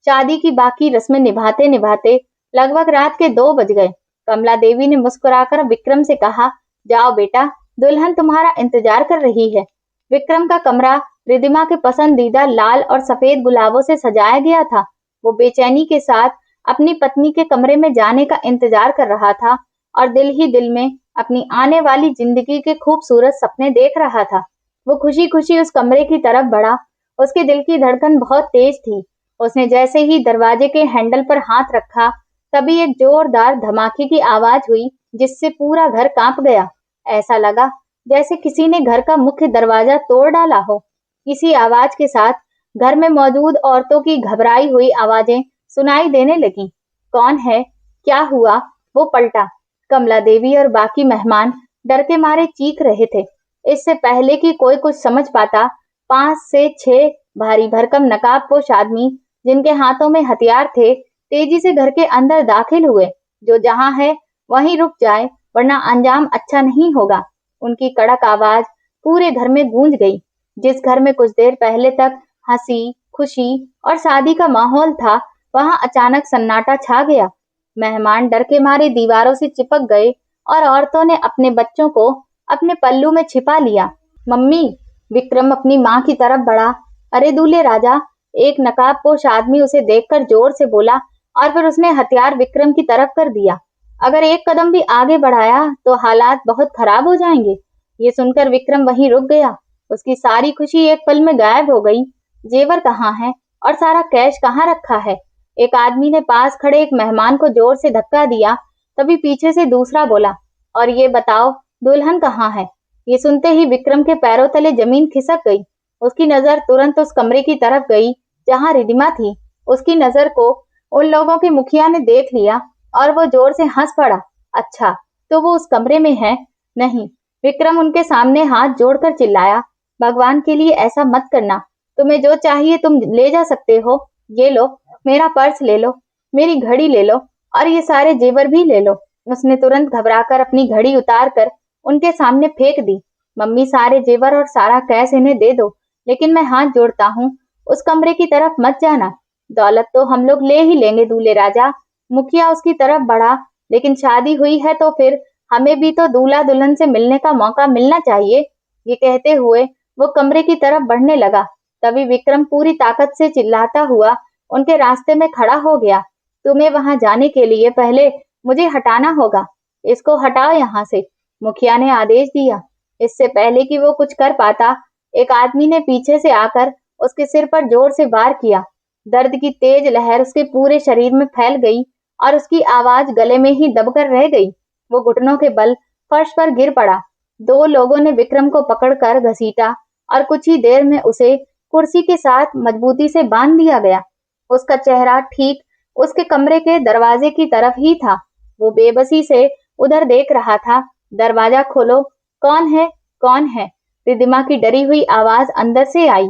शादी की बाकी रस्में निभाते निभाते लगभग रात के 2 बज गए। कमला देवी ने मुस्कुराकर विक्रम से कहा, जाओ बेटा, दुल्हन तुम्हारा इंतजार कर रही है। विक्रम का कमरा रिद्धिमा के पसंदीदा लाल और सफेद गुलाबों से सजाया गया था। वो बेचैनी के साथ अपनी पत्नी के कमरे में जाने का इंतजार कर रहा था और दिल ही दिल में अपनी आने वाली जिंदगी के खूबसूरत सपने देख रहा था। वो खुशी खुशी उस कमरे की तरफ बढ़ा। उसके दिल की धड़कन बहुत तेज थी। उसने जैसे ही दरवाजे के हैंडल पर हाथ रखा, तभी एक जोरदार धमाके की आवाज हुई, जिससे पूरा घर कांप गया। ऐसा लगा जैसे किसी ने घर का मुख्य दरवाजा तोड़ डाला हो। इसी आवाज के साथ घर में मौजूद औरतों की घबराई हुई आवाजें सुनाई देने लगीं। कौन है? क्या हुआ? वो पलटा। कमला देवी और बाकी मेहमान डर के मारे चीख रहे थे। इससे पहले कि कोई कुछ समझ पाता, 5 से 6 भारी भरकम नकाबपोश आदमी, जिनके हाथों में हथियार थे, तेजी से घर के अंदर दाखिल हुए। जो जहां है वहीं रुक जाए, वरना अंजाम अच्छा नहीं होगा। उनकी कड़क आवाज पूरे घर में गूंज गई। जिस घर में कुछ देर पहले तक हंसी, खुशी और शादी का माहौल था, वहां अचानक सन्नाटा छा गया। मेहमान डर के मारे दीवारों से चिपक गए और औरतों ने अपने बच्चों को अपने पल्लू में छिपा लिया। मम्मी! विक्रम अपनी माँ की तरफ बढ़ा। अरे दूल्हे राजा! एक नकाबपोश आदमी उसे देखकर जोर से बोला और फिर उसने हथियार विक्रम की तरफ कर दिया। अगर एक कदम भी आगे बढ़ाया तो हालात बहुत खराब हो जाएंगे। ये सुनकर विक्रम वहीं रुक गया। उसकी सारी खुशी एक पल में गायब हो गई। जेवर कहाँ है और सारा कैश कहाँ रखा है? एक आदमी ने पास खड़े एक मेहमान को जोर से धक्का दिया। तभी पीछे से दूसरा बोला, और ये बताओ, दुल्हन कहाँ है? ये सुनते ही विक्रम के पैरों तले जमीन खिसक गई। उसकी नजर तुरंत उस कमरे की तरफ गई जहां रिद्धिमा थी। उसकी नजर को उन लोगों के मुखिया ने देख लिया और वो जोर से हंस पड़ा। अच्छा, तो वो उस कमरे में है? नहीं। विक्रम उनके सामने हाथ जोड़कर चिल्लाया, भगवान के लिए ऐसा मत करना। तुम्हें जो चाहिए तुम ले जा सकते हो। ये लो, मेरा पर्स ले लो, मेरी घड़ी ले लो और ये सारे जेवर भी ले लो। उसने तुरंत घबराकर अपनी घड़ी उतार कर उनके सामने फेंक दी। मम्मी, सारे जेवर और सारा कैश इन्हें दे दो, लेकिन मैं हाथ जोड़ता हूँ, उस कमरे की तरफ मत जाना। दौलत तो हम लोग ले ही लेंगे दूल्हे राजा। मुखिया उसकी तरफ बढ़ा, लेकिन शादी हुई है तो फिर हमें भी तो दूल्हा दुल्हन से मिलने का मौका मिलना चाहिए। ये कहते हुए वो कमरे की तरफ बढ़ने लगा। तभी विक्रम पूरी ताकत से चिल्लाता हुआ उनके रास्ते में खड़ा हो गया। तुम्हें वहां जाने के लिए पहले मुझे हटाना होगा। इसको हटाओ यहाँ से, मुखिया ने आदेश दिया। इससे पहले कि वो कुछ कर पाता, एक आदमी ने पीछे से आकर उसके सिर पर जोर से वार किया। दर्द की तेज लहर उसके पूरे शरीर में फैल गई और उसकी आवाज गले में ही दबकर रह गई। वो घुटनों के बल फर्श पर गिर पड़ा। 2 लोगों ने विक्रम को पकड़कर घसीटा और कुछ ही देर में उसे कुर्सी के साथ मजबूती से बांध दिया गया। उसका चेहरा ठीक उसके कमरे के दरवाजे की तरफ ही था। वो बेबसी से उधर देख रहा था। दरवाजा खोलो। कौन है? कौन है? रिद्धिमा की डरी हुई आवाज अंदर से आई।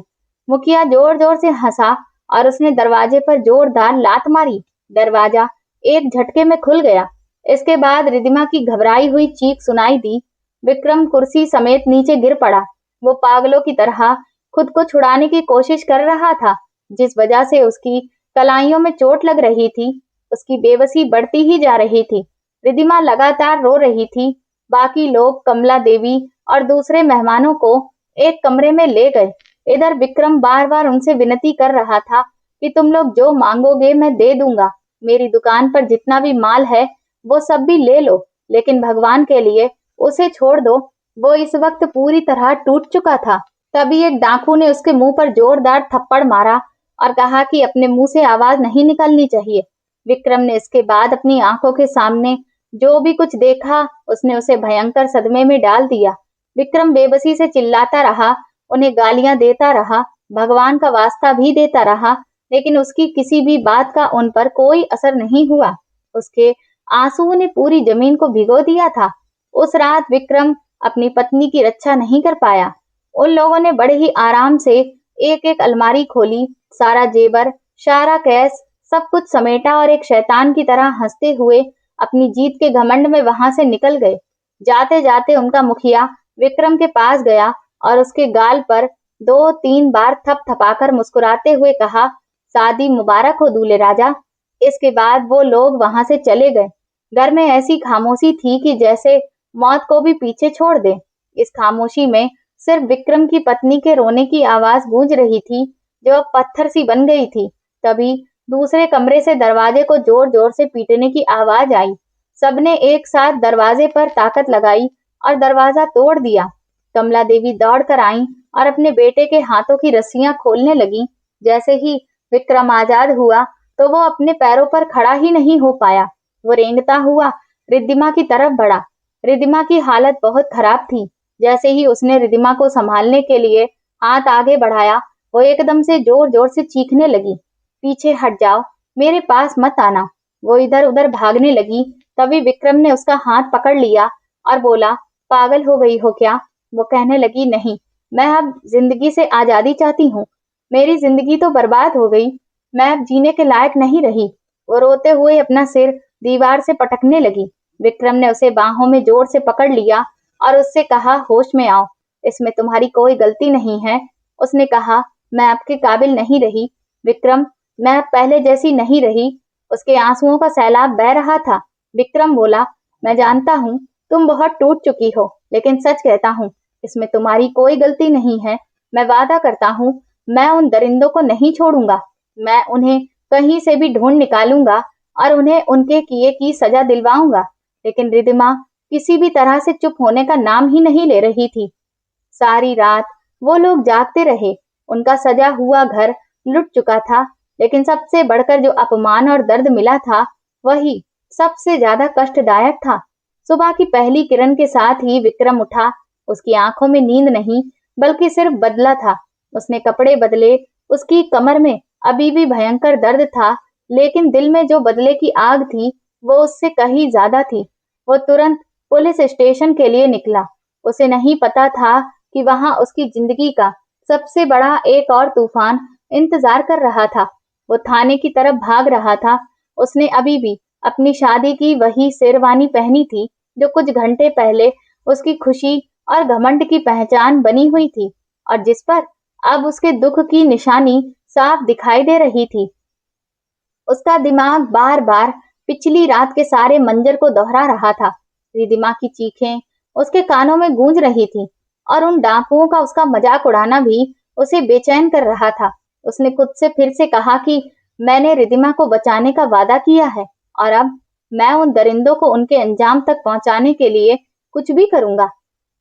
मुखिया जोर जोर से हंसा और उसने दरवाजे पर जोरदार लात मारी। दरवाजा एक झटके में खुल गया। इसके बाद रिद्धिमा की घबराई हुई चीख सुनाई दी। विक्रम कुर्सी समेत नीचे गिर पड़ा। वो पागलों की तरह खुद को छुड़ाने की कोशिश कर रहा था। जिस वजह से उसकी कलाइयों में चोट लग रही थी, उसकी बेबसी बढ़ती ही जा रही थी। रिद्धिमा लगातार रो रही थी। बाकी लोग कमला देवी और दूसरे मेहमानों को एक कमरे में ले गए। इधर विक्रम बार बार उनसे विनती कर रहा था कि तुम लोग जो मांगोगे मैं दे दूंगा। मेरी दुकान पर जितना भी माल है वो सब भी ले लो, लेकिन भगवान के लिए उसे छोड़ दो। वो इस वक्त पूरी तरह टूट चुका था। तभी एक डाकू ने उसके मुंह पर जोरदार थप्पड़ मारा और कहा कि अपने मुंह से आवाज नहीं निकलनी चाहिए। विक्रम ने इसके बाद अपनी आंखों के सामने जो भी कुछ देखा, उसने उसे भयंकर सदमे में डाल दिया। विक्रम बेबसी से चिल्लाता रहा, उन्हें गालियां देता रहा, भगवान का वास्ता भी देता रहा, लेकिन उसकी किसी भी बात का उन पर कोई असर नहीं हुआ। उसके आंसुओं ने पूरी जमीन को भिगो दिया था। उस रात विक्रम अपनी पत्नी की रक्षा नहीं कर पाया। उन लोगों ने बड़े ही आराम से एक एक अलमारी खोली, सारा जेवर, सारा कैश, सब कुछ समेटा और एक शैतान की तरह हंसते हुए अपनी जीत के घमंड में वहां से निकल गए। जाते जाते उनका मुखिया विक्रम के पास गया और उसके गाल पर 2-3 बार थपथपाकर मुस्कुराते हुए कहा, शादी मुबारक हो दूल्हे राजा। इसके बाद वो लोग वहां से चले गए। घर में ऐसी खामोशी थी कि जैसे मौत को भी पीछे छोड़ दे। इस खामोशी में सिर्फ विक्रम की पत्नी के रोने की आवाज गूंज रही थी, जो अब पत्थर सी बन गई थी। तभी दूसरे कमरे से दरवाजे को जोर जोर से पीटने की आवाज आई। सबने एक साथ दरवाजे पर ताकत लगाई और दरवाजा तोड़ दिया। कमला देवी दौड़कर आईं और अपने बेटे के हाथों की रस्सियां खोलने लगीं। जैसे ही विक्रम आजाद हुआ तो वो अपने पैरों पर खड़ा ही नहीं हो पाया। वो रेंगता हुआ रिद्धिमा की तरफ बढ़ा। रिद्धिमा की हालत बहुत खराब थी। जैसे ही उसने रिद्धिमा को संभालने के लिए हाथ आगे बढ़ाया, वो एकदम से जोर जोर से चीखने लगी, पीछे हट जाओ, मेरे पास मत आना। वो इधर उधर भागने लगी। तभी विक्रम ने उसका हाथ पकड़ लिया और बोला, पागल हो गई हो क्या? वो कहने लगी, नहीं, मैं अब जिंदगी से आजादी चाहती हूँ। मेरी जिंदगी तो बर्बाद हो गई, मैं अब जीने के लायक नहीं रही। वो रोते हुए अपना सिर दीवार से पटकने लगी। विक्रम ने उसे बाहों में जोर से पकड़ लिया और उससे कहा, होश में आओ, इसमें तुम्हारी कोई गलती नहीं है। उसने कहा, मैं आपके काबिल नहीं रही विक्रम, मैं अब पहले जैसी नहीं रही। उसके आंसुओं का सैलाब बह रहा था। विक्रम बोला, मैं जानता हूँ तुम बहुत टूट चुकी हो, लेकिन सच कहता हूँ, इसमें तुम्हारी कोई गलती नहीं है। मैं वादा करता हूँ, मैं उन दरिंदों को नहीं छोड़ूंगा। मैं उन्हें कहीं से भी ढूंढ निकालूंगा और उन्हें उनके किए की सजा दिलवाऊंगा। लेकिन रिद्धिमा किसी भी तरह से चुप होने का नाम ही नहीं ले रही थी। सारी रात वो लोग जागते रहे। उनका सजा हुआ घर लुट चुका था, लेकिन सबसे बढ़कर जो अपमान और दर्द मिला था, वही सबसे ज्यादा कष्टदायक था। सुबह की पहली किरण के साथ ही विक्रम उठा। उसकी आंखों में नींद नहीं, बल्कि सिर्फ बदला था। उसने कपड़े बदले। उसकी कमर में अभी भी भयंकर दर्द था, लेकिन दिल में जो बदले की आग थी, वो उससे कहीं ज्यादा थी। वो तुरंत पुलिस स्टेशन के लिए निकला। उसे नहीं पता था कि वहां उसकी जिंदगी का सबसे बड़ा एक और तूफान इंतजार कर रहा था। वो थाने की तरफ भाग रहा था। उसने अभी भी अपनी शादी की वही शेरवानी पहनी थी, जो कुछ घंटे पहले उसकी खुशी और घमंड की पहचान बनी हुई थी, और जिस पर अब उसके दुख की निशानी साफ दिखाई दे रही थी। उसका दिमाग बार बार पिछली रात के सारे मंजर को दोहरा रहा था। रिद्धिमा की चीखें उसके कानों में गूंज रही थी, और उन डाकुओं का उसका मजाक उड़ाना भी उसे बेचैन कर रहा था। उसने खुद से फिर से कहा कि मैंने रिद्धिमा को बचाने का वादा किया है, और अब मैं उन दरिंदों को उनके अंजाम तक पहुंचाने के लिए कुछ भी करूंगा।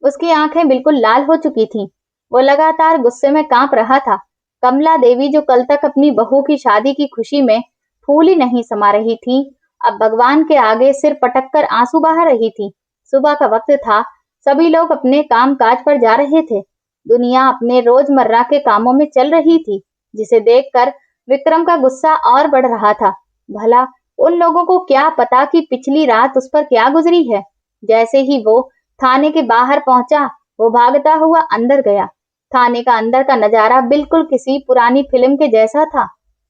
उसकी आंखें बिल्कुल लाल हो चुकी थीं। वो लगातार गुस्से में कांप रहा था। कमला देवी, जो कल तक अपनी बहू की शादी की खुशी में फूल ही नहीं समा रही थी, अब भगवान के आगे सिर पटक कर आंसू बहा रही थी। सुबह का वक्त था। सभी लोग अपने काम काज पर जा रहे थे। दुनिया अपने रोजमर्रा के कामों में चल रही थी, जिसे देखकर विक्रम का गुस्सा और बढ़ रहा था। भला उन लोगों को क्या पता कि पिछली रात उस पर क्या गुजरी है। जैसे ही वो थाने के बाहर पहुंचा, वो भागता हुआ अंदर गया। थाने का अंदर का नजारा बिल्कुल किसी पुरानी फिल्म के जैसा था।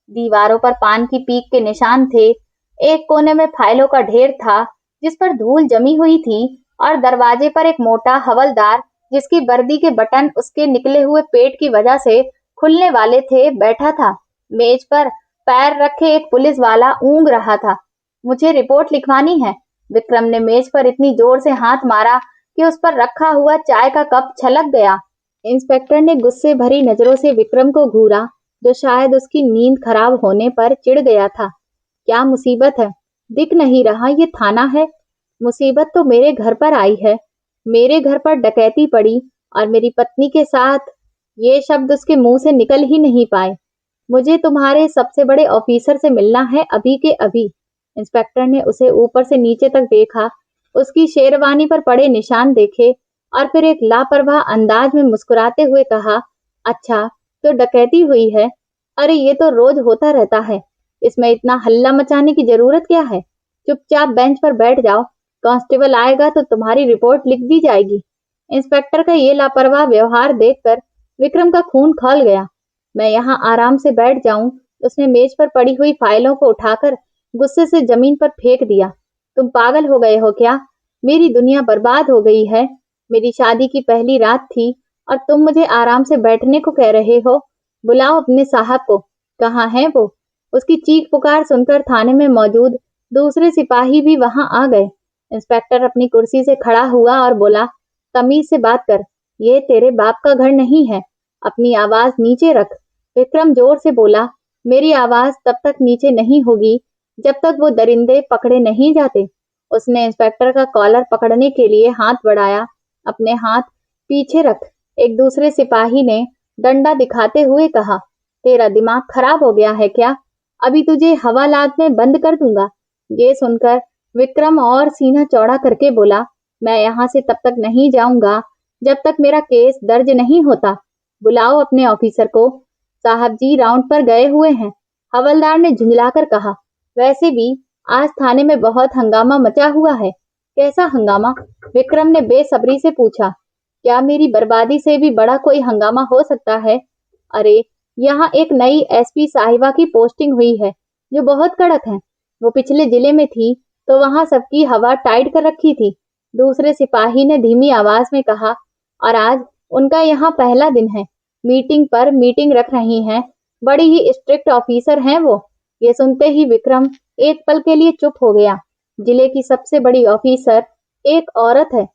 दीवारों पर पान की पीक के निशान थे। एक कोने में फाइलों का ढेर था, जिस पर धूल जमी हुई थी, और दरवाजे पर एक मोटा हवलदार, जिसकी वर्दी के बटन उसके निकले हुए पेट की वजह से खुलने वाले थे, बैठा था। मेज पर पैर रखे एक पुलिस वाला ऊँग रहा था। मुझे रिपोर्ट लिखवानी है। विक्रम ने मेज पर इतनी जोर से हाथ मारा कि उस पर रखा हुआ चाय का कप छलक गया। इंस्पेक्टर ने गुस्से भरी नजरों से विक्रम को घूरा, जो शायद उसकी नींद खराब होने पर चिढ़ गया था। क्या मुसीबत है? दिख नहीं रहा ये थाना है? मुसीबत तो मेरे घर पर आई है। मेरे घर पर डकैती पड़ी और मेरी पत्नी के साथ। ये शब्द उसके मुंह से निकल ही नहीं पाए। मुझे तुम्हारे सबसे बड़े ऑफिसर से मिलना है, अभी के अभी। इंस्पेक्टर ने उसे ऊपर से नीचे तक देखा, उसकी शेरवानी पर पड़े निशान देखे, और फिर एक लापरवाह अंदाज में मुस्कुराते हुए कहा, अच्छा, तो डकैती हुई है? अरे ये तो रोज होता रहता है, इसमें इतना हल्ला मचाने की जरूरत क्या है? चुपचाप बेंच पर बैठ जाओ, कांस्टेबल आएगा तो तुम्हारी रिपोर्ट लिख दी जाएगी। इंस्पेक्टर का ये लापरवाह व्यवहार देखकर विक्रम का खून खौल गया। मैं यहाँ आराम से बैठ जाऊं? उसने मेज पर पड़ी हुई फाइलों को उठाकर गुस्से से जमीन पर फेंक दिया। तुम पागल हो गए हो क्या? मेरी दुनिया बर्बाद हो गई है। मेरी शादी की पहली रात थी और तुम मुझे आराम से बैठने को कह रहे हो। बुलाओ अपने साहब को। कहाँ है वो? उसकी चीख पुकार सुनकर थाने में मौजूद दूसरे सिपाही भी वहां आ गए। इंस्पेक्टर अपनी कुर्सी से खड़ा हुआ और बोला, तमीज से बात कर, ये तेरे बाप का घर नहीं है। अपनी आवाज नीचे रख। विक्रम जोर से बोला, मेरी आवाज तब तक नीचे नहीं होगी जब तक वो दरिंदे पकड़े नहीं जाते। उसने इंस्पेक्टर का कॉलर पकड़ने के लिए हाथ बढ़ाया। अपने हाथ पीछे रख। एक दूसरे सिपाही ने डंडा दिखाते हुए कहा, तेरा दिमाग खराब हो गया है क्या? अभी तुझे हवालात में बंद कर दूंगा। ये सुनकर विक्रम और सीना चौड़ा करके बोला, मैं यहाँ से तब तक नहीं जाऊंगा जब तक मेरा केस दर्ज नहीं होता। बुलाओ अपने ऑफिसर को। साहब जी राउंड पर गए हुए हैं। हवलदार ने झुंझलाकर कहा। वैसे भी आज थाने में बहुत हंगामा मचा हुआ है। कैसा हंगामा? विक्रम ने बेसब्री से पूछा। क्या मेरी बर्बादी से भी बड़ा कोई हंगामा हो सकता है? अरे, यहाँ एक नई एसपी साहिबा की पोस्टिंग हुई है जो बहुत कड़क है। वो पिछले जिले में थी तो वहां सबकी हवा टाइट कर रखी थी। दूसरे सिपाही ने धीमी आवाज में कहा, और आज उनका यहाँ पहला दिन है। मीटिंग पर मीटिंग रख रही हैं। बड़ी ही स्ट्रिक्ट ऑफिसर हैं वो। ये सुनते ही विक्रम एक पल के लिए चुप हो गया। जिले की सबसे बड़ी ऑफिसर एक औरत है।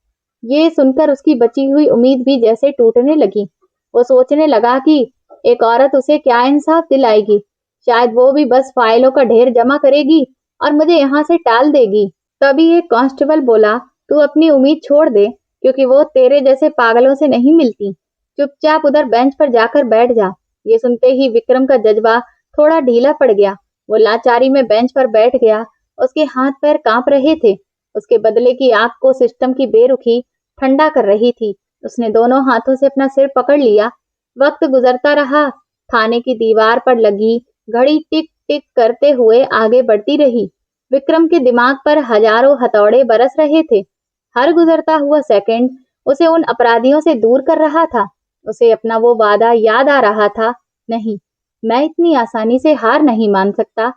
ये सुनकर उसकी बची हुई उम्मीद भी जैसे टूटने लगी। वो सोचने लगा कि एक औरत उसे क्या इंसाफ दिलाएगी। शायद वो भी बस फाइलों का ढेर जमा करेगी और मुझे यहाँ से टाल देगी। तभी एक कांस्टेबल बोला, तू अपनी उम्मीद छोड़ दे, क्योंकि वो तेरे जैसे पागलों से नहीं मिलती। चुपचाप उधर बेंच पर जाकर बैठ जा। ये सुनते ही विक्रम का जज्बा थोड़ा ढीला पड़ गया। वो लाचारी में बेंच पर बैठ गया। उसके हाथ पैर कांप रहे थे। उसके बदले की आग को सिस्टम की बेरुखी ठंडा कर रही थी। उसने दोनों हाथों से अपना सिर पकड़ लिया। वक्त गुजरता रहा। थाने की दीवार पर लगी घड़ी टिक टिक करते हुए आगे बढ़ती रही। विक्रम के दिमाग पर हजारों हथौड़े बरस रहे थे। हर गुजरता हुआ सेकंड उसे उन अपराधियों से दूर कर रहा था। उसे अपना वो वादा याद आ रहा था, नहीं, मैं इतनी आसानी से हार नहीं मान सकता।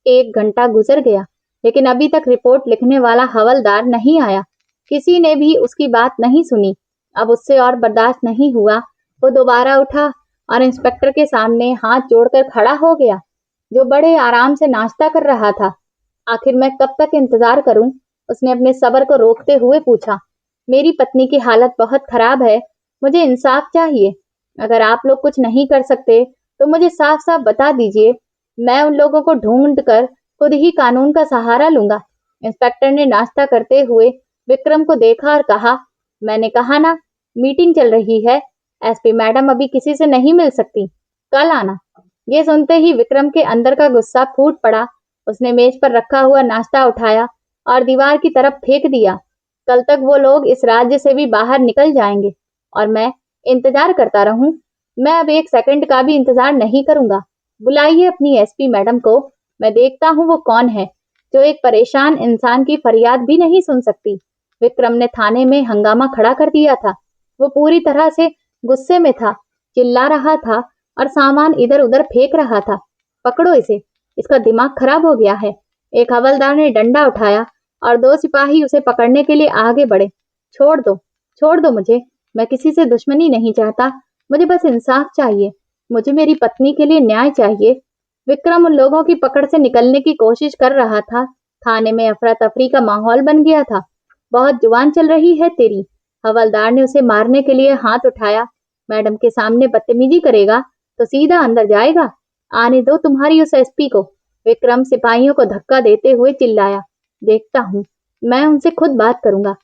1 घंटा गुजर गया, लेकिन अभी तक रिपोर्ट लिखने वाला हवलदार नहीं आया। किसी ने भी उसकी बात नहीं सुनी। अब उससे और बर्दाश्त नहीं हुआ। वो दोबारा उठा और इंस्पेक्टर के सामने हाथ जोड़कर खड़ा हो गया, जो बड़े आराम से नाश्ता कर रहा था। आखिर मैं कब तक इंतजार करूं? उसने अपने सब्र को रोकते हुए पूछा। मेरी पत्नी की हालत बहुत खराब है। मुझे इंसाफ चाहिए। अगर आप लोग कुछ नहीं कर सकते तो मुझे साफ साफ बता दीजिए। मैं उन लोगों को ढूंढ कर खुद ही कानून का सहारा लूंगा। इंस्पेक्टर ने नाश्ता करते हुए विक्रम को देखा और कहा, मैंने कहा ना, मीटिंग चल रही है। एसपी मैडम अभी किसी से नहीं मिल सकती। कल आना। ये सुनते ही विक्रम के अंदर का गुस्सा फूट पड़ा। उसने मेज पर रखा हुआ नाश्ता उठाया और दीवार की तरफ फेंक दिया। कल तक वो लोग इस राज्य से भी बाहर निकल जाएंगे और मैं इंतजार करता रहूं। मैं अब 1 सेकंड का भी इंतजार नहीं करूंगा। बुलाइए अपनी एसपी मैडम को। मैं देखता हूं वो कौन है जो एक परेशान इंसान की फरियाद भी नहीं सुन सकती। विक्रम ने थाने में हंगामा खड़ा कर दिया था। वो पूरी तरह से गुस्से में था, चिल्ला रहा था और सामान इधर उधर फेंक रहा था। पकड़ो इसे, इसका दिमाग खराब हो गया है। एक हवलदार ने डंडा उठाया और 2 सिपाही उसे पकड़ने के लिए आगे बढ़े। छोड़ दो मुझे। मैं किसी से दुश्मनी नहीं चाहता। मुझे बस इंसाफ चाहिए। मुझे मेरी पत्नी के लिए न्याय चाहिए। विक्रम उन लोगों की पकड़ से निकलने की कोशिश कर रहा था। थाने में अफरा तफरी का माहौल बन गया था। बहुत जुबान चल रही है तेरी। हवलदार ने उसे मारने के लिए हाथ उठाया। मैडम के सामने बदतमीजी करेगा तो सीधा अंदर जाएगा। आने दो तुम्हारी उस एसपी को। विक्रम सिपाहियों को धक्का देते हुए चिल्लाया। देखता हूँ, मैं उनसे खुद बात करूंगा।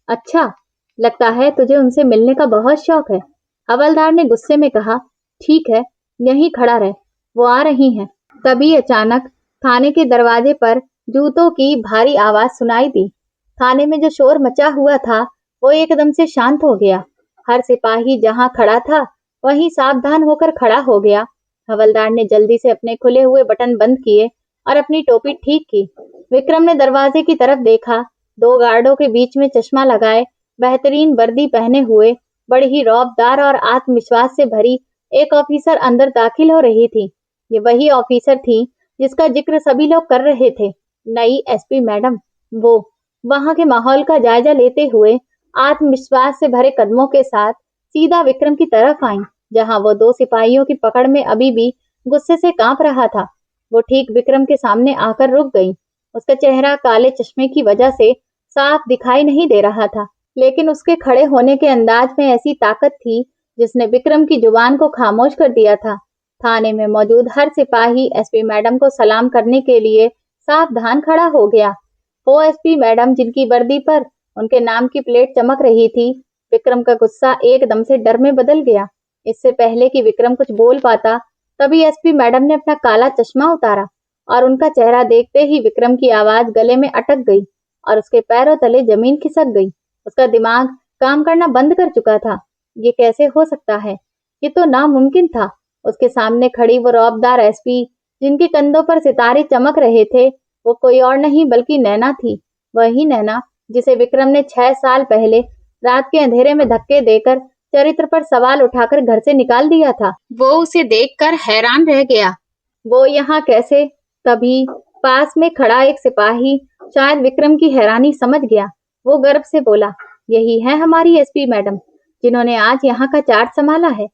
अच्छा, लगता है तुझे उनसे मिलने का बहुत शौक है। हवलदार ने गुस्से में कहा। ठीक है, यहीं खड़ा रह, वो आ रही हैं। तभी अचानक थाने के दरवाजे पर जूतों की भारी आवाज सुनाई दी। थाने में जो शोर मचा हुआ था वो एकदम से शांत हो गया। हर सिपाही जहां खड़ा था वहीं सावधान होकर खड़ा हो गया। हवलदार ने जल्दी से अपने खुले हुए बटन बंद किए और अपनी टोपी ठीक की। विक्रम ने दरवाजे की तरफ देखा। 2 गार्डों के बीच में चश्मा लगाए, बेहतरीन वर्दी पहने हुए, बड़ी ही रौबदार और आत्मविश्वास से भरी एक ऑफिसर अंदर दाखिल हो रही थी। ये वही ऑफिसर थी जिसका जिक्र सभी लोग कर रहे थे, नई एसपी मैडम। वो वहां के माहौल का जायजा लेते हुए आत्मविश्वास से भरे कदमों के साथ सीधा विक्रम की तरफ आईं, जहां वो दो सिपाहियों की पकड़ में अभी भी गुस्से से कांप रहा था। वो ठीक विक्रम के सामने आकर रुक गई। उसका चेहरा काले चश्मे की वजह से साफ दिखाई नहीं दे रहा था, लेकिन उसके खड़े होने के अंदाज में ऐसी ताकत थी जिसने विक्रम की जुबान को खामोश कर दिया था। थाने में मौजूद हर सिपाही एसपी मैडम को सलाम करने के लिए सावधान खड़ा हो गया। वो एसपी मैडम जिनकी वर्दी पर उनके नाम की प्लेट चमक रही थी। विक्रम का गुस्सा एकदम से डर में बदल गया। इससे पहले कि विक्रम कुछ बोल पाता, तभी एसपी मैडम ने अपना काला चश्मा उतारा और उनका चेहरा देखते ही विक्रम की आवाज गले में अटक गई और उसके पैरों तले जमीन खिसक गई। उसका दिमाग काम करना बंद कर चुका था। ये कैसे हो सकता है? ये तो नामुमकिन था। उसके सामने खड़ी वो रौबदार एसपी, जिनके कंधों पर सितारे चमक रहे थे, वो कोई और नहीं बल्कि नैना थी। वही नैना जिसे विक्रम ने 6 साल पहले रात के अंधेरे में धक्के देकर चरित्र पर सवाल उठाकर घर से निकाल दिया था। वो उसे देखकर हैरान रह गया। वो यहाँ कैसे? तभी पास में खड़ा एक सिपाही शायद विक्रम की हैरानी समझ गया। वो गर्व से बोला, यही है हमारी एसपी मैडम, जिन्होंने आज यहाँ का चार्ज संभाला है।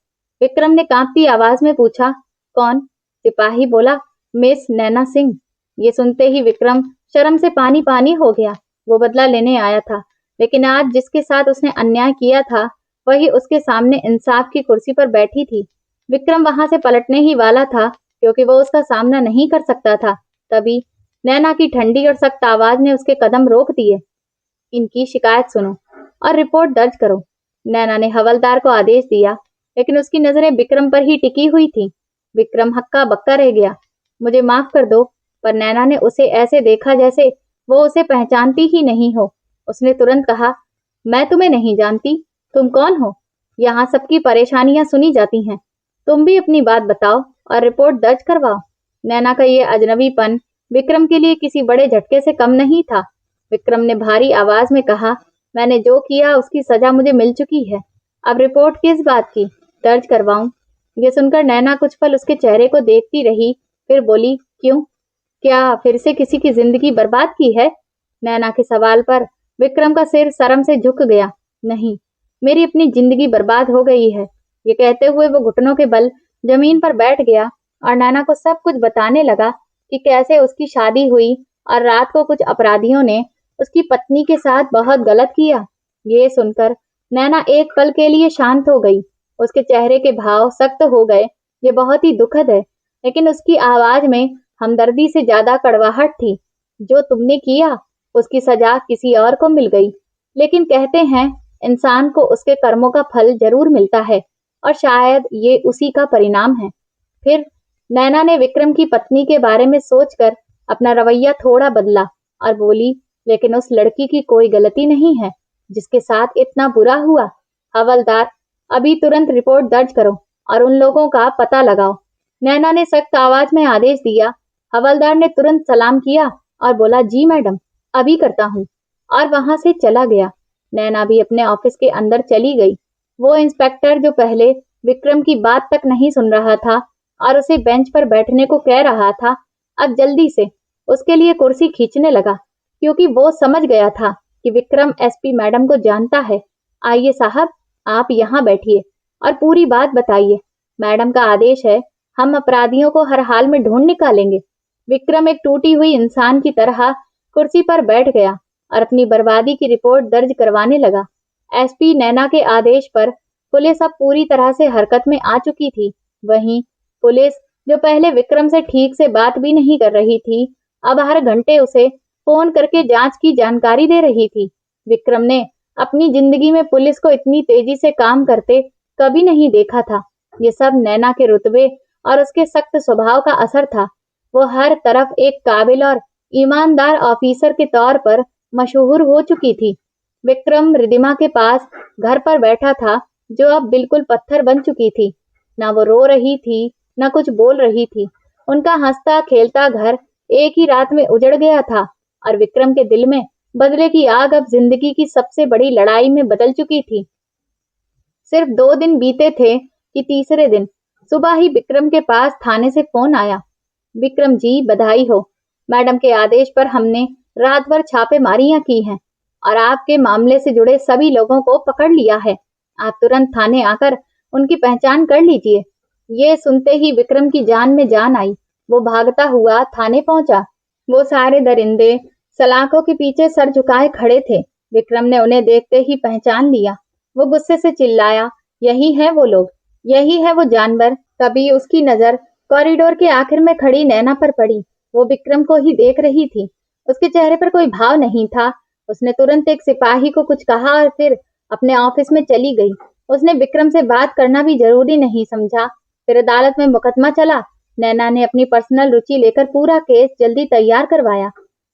विक्रम ने कांपती आवाज में पूछा, कौन? सिपाही बोला, मिस नैना सिंह। ये सुनते ही विक्रम शर्म से पानी पानी हो गया। वो बदला लेने आया था, लेकिन आज जिसके साथ उसने अन्याय किया था, वही उसके सामने इंसाफ की कुर्सी पर बैठी थी। विक्रम वहां से पलटने ही वाला था, क्योंकि वो उसका सामना नहीं कर सकता था। तभी नैना की ठंडी और सख्त आवाज ने उसके कदम रोक दिए। इनकी शिकायत सुनो और रिपोर्ट दर्ज करो। नैना ने हवलदार को आदेश दिया, लेकिन उसकी नजरें विक्रम पर ही टिकी हुई थी। विक्रम हक्का बक्का रह गया। मुझे माफ कर दो, पर नैना ने उसे ऐसे देखा जैसे वो उसे पहचानती ही नहीं हो। उसने तुरंत कहा, मैं तुम्हें नहीं जानती। तुम कौन हो? यहाँ सबकी परेशानियां सुनी जाती हैं। तुम भी अपनी बात बताओ और रिपोर्ट दर्ज करवाओ। नैना का ये अजनबीपन विक्रम के लिए किसी बड़े झटके से कम नहीं था। विक्रम ने भारी आवाज में कहा, मैंने जो किया उसकी सजा मुझे मिल चुकी है। अब रिपोर्ट किस बात की दर्ज करवाऊं? ये सुनकर नैना कुछ पल उसके चेहरे को देखती रही, फिर बोली, क्यों? क्या फिर से किसी की जिंदगी बर्बाद की है? नैना के सवाल पर विक्रम का सिर शर्म से झुक गया। नहीं, मेरी अपनी जिंदगी बर्बाद हो गई है। ये कहते हुए वो घुटनों के बल जमीन पर बैठ गया और नैना को सब कुछ बताने लगा कि कैसे उसकी शादी हुई और रात को कुछ अपराधियों ने उसकी पत्नी के साथ बहुत गलत किया। ये सुनकर नैना एक पल के लिए शांत हो गई। उसके चेहरे के भाव सख्त हो गए। ये बहुत ही दुखद है, लेकिन उसकी आवाज में हमदर्दी से ज्यादा कड़वाहट थी। जो तुमने किया उसकी सजा किसी और को मिल गई, लेकिन कहते हैं इंसान को उसके कर्मों का फल जरूर मिलता है, और शायद ये उसी का परिणाम है। फिर नैना ने विक्रम की पत्नी के बारे में सोचकर अपना रवैया थोड़ा बदला और बोली, लेकिन उस लड़की की कोई गलती नहीं है जिसके साथ इतना बुरा हुआ। हवलदार, अभी तुरंत रिपोर्ट दर्ज करो और उन लोगों का पता लगाओ। नैना ने सख्त आवाज में आदेश दिया। हवलदार ने तुरंत सलाम किया और बोला, जी मैडम, अभी करता हूँ, और वहां से चला गया। नैना भी अपने ऑफिस के अंदर चली गई। वो इंस्पेक्टर जो पहले विक्रम की बात तक नहीं सुन रहा था और उसे बेंच पर बैठने को कह रहा था, अब जल्दी से उसके लिए कुर्सी खींचने लगा, क्योंकि वो समझ गया था कि विक्रम एसपी मैडम को जानता है। आइए साहब, आप यहाँ बैठिए और पूरी बात बताइए। मैडम का आदेश है, हम अपराधियों को हर हाल में ढूंढ निकालेंगे। विक्रम एक टूटी हुई इंसान की तरह कुर्सी पर बैठ गया और अपनी बर्बादी की रिपोर्ट दर्ज करवाने लगा। एसपी नैना के आदेश पर पुलिस अब पूरी तरह से हरकत में आ चुकी थी। वहीं पुलिस, जो पहले विक्रम से ठीक से बात भी नहीं कर रही थी, अब हर घंटे उसे फोन करके जांच की जानकारी दे रही थी। विक्रम ने अपनी जिंदगी में पुलिस को इतनी तेजी से काम करते कभी नहीं देखा था। ये सब नैना के रुतबे और उसके सख्त स्वभाव का असर था। वो हर तरफ एक काबिल और ईमानदार ऑफिसर के तौर पर मशहूर हो चुकी थी। विक्रम रिदिमा के पास घर पर बैठा था, जो अब बिल्कुल पत्थर बन चुकी थी। ना वो रो रही थी, ना कुछ बोल रही थी। उनका हंसता खेलता घर एक ही रात में उजड़ गया था और विक्रम के दिल में बदले की आग अब जिंदगी की सबसे बड़ी लड़ाई में बदल चुकी थी। सिर्फ 2 दिन बीते थे कि तीसरे दिन सुबह ही विक्रम के पास थाने से फोन आया। विक्रम जी, बधाई हो। मैडम के आदेश पर हमने रात भर छापेमारियां की हैं और आपके मामले से जुड़े सभी लोगों को पकड़ लिया है। आप तुरंत थाने आकर उनकी पहचान कर लीजिए। ये सुनते ही विक्रम की जान में जान आई। वो भागता हुआ थाने पहुंचा। वो सारे दरिंदे सलाखों के पीछे सर झुकाए खड़े थे। विक्रम ने उन्हें देखते ही पहचान लिया। वो गुस्से से चिल्लाया, यही है वो लोग, यही है वो जानवर। तभी उसकी नजर कॉरिडोर के आखिर में खड़ी नैना पर पड़ी। वो विक्रम को ही देख रही थी। उसके चेहरे पर कोई भाव नहीं था। उसने तुरंत एक सिपाही को कुछ कहा और फिर अपने ऑफिस में चली गई। उसने विक्रम से बात करना भी जरूरी नहीं समझा। फिर अदालत में मुकदमा चला। नैना ने अपनी पर्सनल रुचि लेकर पूरा केस जल्दी तैयार करवाया।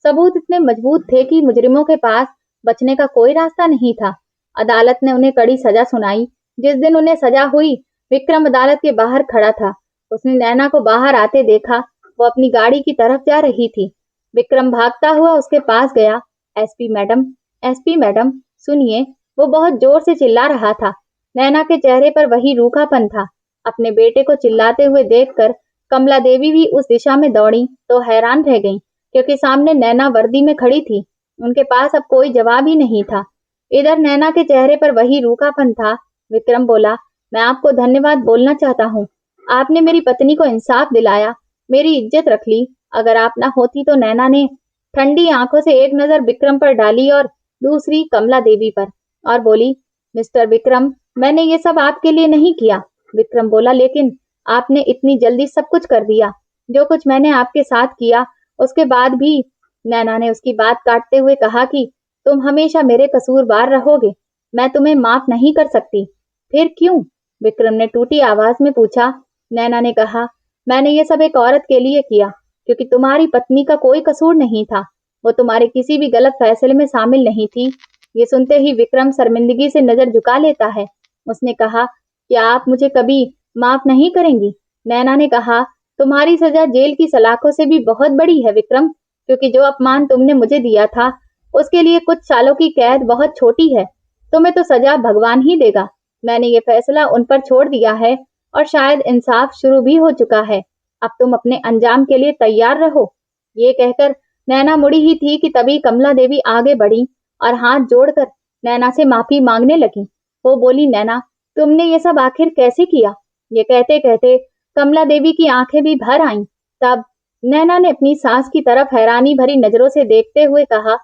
सबूत इतने मजबूत थे कि मुजरिमों के पास बचने का कोई रास्ता नहीं था। अदालत ने उन्हें कड़ी सजा सुनाई। जिस दिन उन्हें सजा हुई, विक्रम अदालत के बाहर खड़ा था। उसने नैना को बाहर आते देखा। वो अपनी गाड़ी की तरफ जा रही थी। विक्रम भागता हुआ उसके पास गया। एसपी मैडम, एसपी मैडम, सुनिए। वो बहुत जोर से चिल्ला रहा था। नैना के चेहरे पर वही रूखापन था। अपने बेटे को चिल्लाते हुए देखकर कमला देवी भी उस दिशा में दौड़ी तो हैरान रह गईं, क्योंकि सामने नैना वर्दी में खड़ी थी। उनके पास अब कोई जवाब ही नहीं था। इधर नैना के चेहरे पर वही रूखापन था। विक्रम बोला, मैं आपको धन्यवाद बोलना चाहता हूँ। आपने मेरी पत्नी को इंसाफ दिलाया, मेरी इज्जत रख ली। अगर आप ना होती तो नैना ने ठंडी आंखों से एक नजर विक्रम पर डाली और दूसरी कमला देवी पर और बोली, मिस्टर विक्रम, मैंने ये सब आपके लिए नहीं किया। विक्रम बोला, लेकिन आपने इतनी जल्दी सब कुछ कर दिया। जो कुछ मैंने आपके साथ किया उसके बाद भी। नैना ने उसकी बात काटते हुए कहा कि तुम हमेशा मेरे कसूरवार रहोगे। मैं तुम्हें माफ नहीं कर सकती। फिर क्यों? विक्रम ने टूटी आवाज में पूछा। नैना ने कहा, मैंने ये सब एक औरत के लिए किया, क्योंकि तुम्हारी पत्नी का कोई कसूर नहीं था। वो तुम्हारे किसी भी गलत फैसले में शामिल नहीं थी। ये सुनते ही विक्रम शर्मिंदगी से नजर झुका लेता है। उसने कहा, क्या आप मुझे कभी माफ नहीं करेंगी? नैना ने कहा, तुम्हारी सजा जेल की सलाखों से भी बहुत बड़ी है विक्रम, क्योंकि जो अपमान तुमने मुझे दिया था उसके लिए कुछ सालों की कैद बहुत छोटी है। तुम्हें तो सजा भगवान ही देगा। मैंने ये फैसला उन पर छोड़ दिया है और शायद इंसाफ शुरू भी हो चुका है। अब तुम अपने अंजाम के लिए तैयार रहो। ये कहकर नैना मुड़ी ही थी कि तभी कमला देवी आगे बढ़ी और हाथ जोड़कर नैना से माफी मांगने लगी। वो बोली, नैना, तुमने ये सब आखिर कैसे किया? ये कहते कहते कमला देवी की आंखें भी भर आईं। तब नैना ने अपनी सास की तरफ हैरानी भरी नजरों से देखते हुए कहा,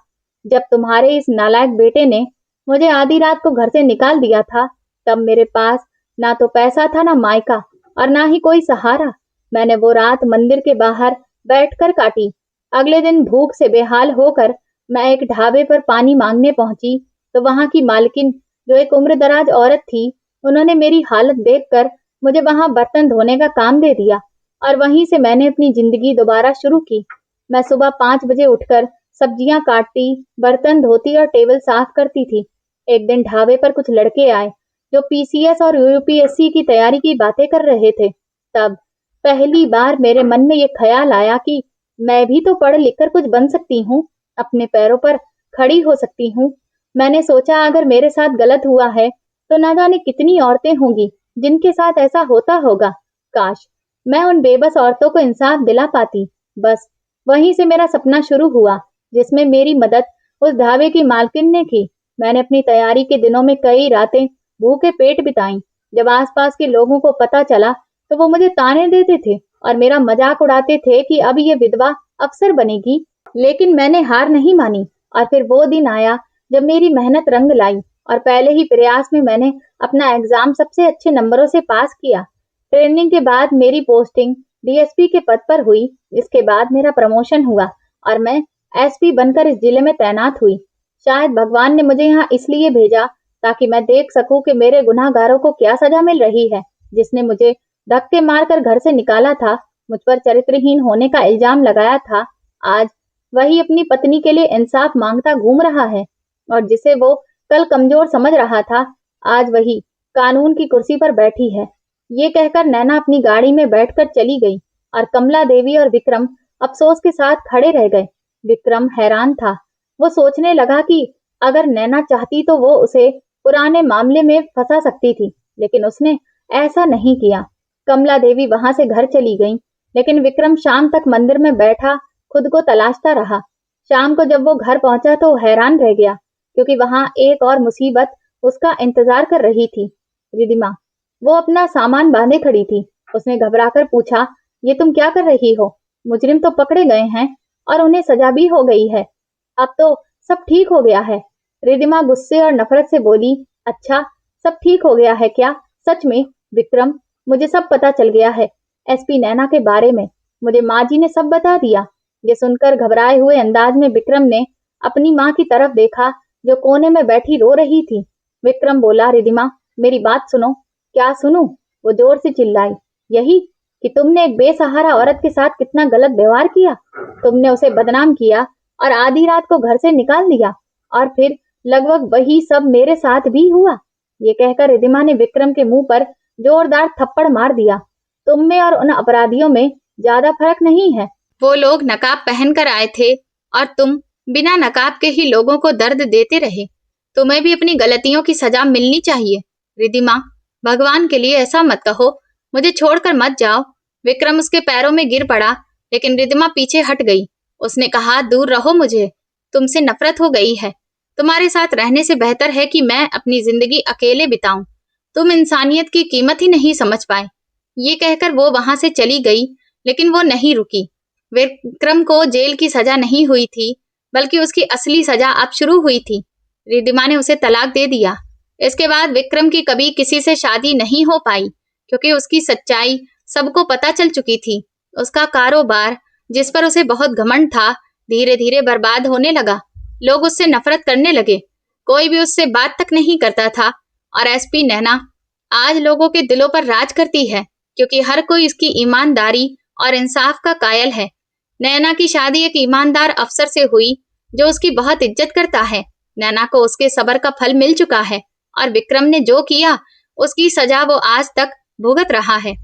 जब तुम्हारे इस नालायक बेटे ने मुझे आधी रात को घर से निकाल दिया था, तब मेरे पास ना तो पैसा था, ना मायका, और ना ही कोई सहारा। मैंने वो रात मंदिर के बाहर बैठकर काटी। अगले दिन भूख से बेहाल होकर मैं एक ढाबे पर पानी मांगने पहुंची तो वहां की मालकिन, जो एक उम्रदराज औरत थी, उन्होंने मेरी हालत देखकर मुझे वहां बर्तन धोने का काम दे दिया और वहीं से मैंने अपनी जिंदगी दोबारा शुरू की। मैं सुबह 5 बजे उठकर सब्जियां काटती, बर्तन धोती और टेबल साफ करती थी। एक दिन ढाबे पर कुछ लड़के आए जो पीसीएस और यूपीएससी की तैयारी की बातें कर रहे थे। तब पहली बार मेरे मन में ये ख्याल आया कि मैं भी तो पढ़ लिख कर कुछ बन सकती हूँ, अपने पैरों पर खड़ी हो सकती हूँ। मैंने सोचा, अगर मेरे साथ गलत हुआ है तो ना जाने कितनी औरतें होंगी जिनके साथ ऐसा होता होगा। काश मैं उन बेबस औरतों को इंसाफ दिला पाती। बस वहीं से मेरा सपना शुरू हुआ, जिसमें मेरी मदद उस ढाबे की मालकिन ने की। मैंने अपनी तैयारी के दिनों में कई रातें भूखे पेट बिताई। जब आसपास के लोगों को पता चला तो वो मुझे ताने देते थे और मेरा मजाक उड़ाते थे कि अब ये विधवा अफसर बनेगी। लेकिन मैंने हार नहीं मानी और फिर वो दिन आया जब मेरी मेहनत रंग लाई और पहले ही प्रयास में मैंने अपना एग्जाम सबसे अच्छे नंबरों से पास किया। ट्रेनिंग के बाद मेरी पोस्टिंग डीएसपी के पद पर हुई। इसके बाद मेरा प्रमोशन हुआ और मैं एसपी बनकर इस जिले में तैनात हुई। शायद भगवान ने मुझे यहाँ इसलिए भेजा ताकि मैं देख सकूं कि मेरे गुनाहगारों को क्या सजा मिल रही है। जिसने मुझे धक्के मारकर घर से निकाला था, मुझ पर चरित्रहीन होने का इल्जाम लगाया था, आज वही अपनी पत्नी के लिए इंसाफ मांगता घूम रहा है। और जिसे वो कल कमजोर समझ रहा था, आज वही कानून की कुर्सी पर बैठी है। ये कहकर नैना अपनी गाड़ी में बैठकर चली गई और कमला देवी और विक्रम अफसोस के साथ खड़े रह गए। विक्रम हैरान था। वो सोचने लगा कि अगर नैना चाहती तो वो उसे पुराने मामले में फंसा सकती थी, लेकिन उसने ऐसा नहीं किया। कमला देवी वहां से घर चली गई, लेकिन विक्रम शाम तक मंदिर में बैठा खुद को तलाशता रहा। शाम को जब वो घर पहुंचा तो हैरान रह गया, क्योंकि वहां एक और मुसीबत उसका इंतजार कर रही थी। रिधिमा, वो अपना सामान बांधे खड़ी थी। उसने घबराकर पूछा, ये तुम क्या कर रही हो? मुजरिम तो पकड़े गए हैं और उन्हें सजा भी हो गई है। अब तो सब ठीक हो गया है। रिधिमा गुस्से और नफरत से बोली, अच्छा, सब ठीक हो गया है क्या? सच में? विक्रम, मुझे सब पता चल गया है। एसपी नैना के बारे में मुझे माँ जी ने सब बता दिया। ये सुनकर घबराए हुए अंदाज में विक्रम ने अपनी माँ की तरफ देखा, जो कोने में बैठी रो रही थी। विक्रम बोला, रिधिमा, मेरी बात सुनो। क्या सुनूं? वो जोर से चिल्लाई। यही कि तुमने एक बेसहारा औरत के साथ कितना गलत व्यवहार किया। तुमने उसे बदनाम किया और आधी रात को घर से निकाल दिया, और फिर लगभग वही सब मेरे साथ भी हुआ। ये कहकर रिधिमा ने विक्रम के मुंह पर जोरदार थप्पड़ मार दिया। तुम में और उन अपराधियों में ज्यादा फर्क नहीं है। वो लोग नकाब पहनकर आए थे और तुम बिना नकाब के ही लोगों को दर्द देते रहे। तुम्हें भी अपनी गलतियों की सजा मिलनी चाहिए। रिधिमा, भगवान के लिए ऐसा मत कहो। मुझे छोड़कर मत जाओ। विक्रम उसके पैरों में गिर पड़ा, लेकिन रिधिमा पीछे हट गई। उसने कहा, दूर रहो, मुझे तुमसे नफरत हो गई है। तुम्हारे साथ रहने से बेहतर है कि मैं अपनी जिंदगी अकेले बिताऊं। तुम इंसानियत की कीमत ही नहीं समझ पाए। ये कहकर वो वहां से चली गई, लेकिन वो नहीं रुकी। विक्रम को जेल की सजा नहीं हुई थी, बल्कि उसकी असली सजा अब शुरू हुई थी। रिधिमा ने उसे तलाक दे दिया। इसके बाद विक्रम की कभी किसी से शादी नहीं हो पाई, क्योंकि उसकी सच्चाई सबको पता चल चुकी थी। उसका कारोबार, जिस पर उसे बहुत घमंड था, धीरे धीरे बर्बाद होने लगा। लोग उससे नफरत करने लगे। कोई भी उससे बात तक नहीं करता था। और एसपी नैना आज लोगों के दिलों पर राज करती है, क्योंकि हर कोई इसकी ईमानदारी और इंसाफ का कायल है। नैना की शादी एक ईमानदार अफसर से हुई, जो उसकी बहुत इज्जत करता है। नैना को उसके सब्र का फल मिल चुका है, और विक्रम ने जो किया, उसकी सजा वो आज तक भुगत रहा है।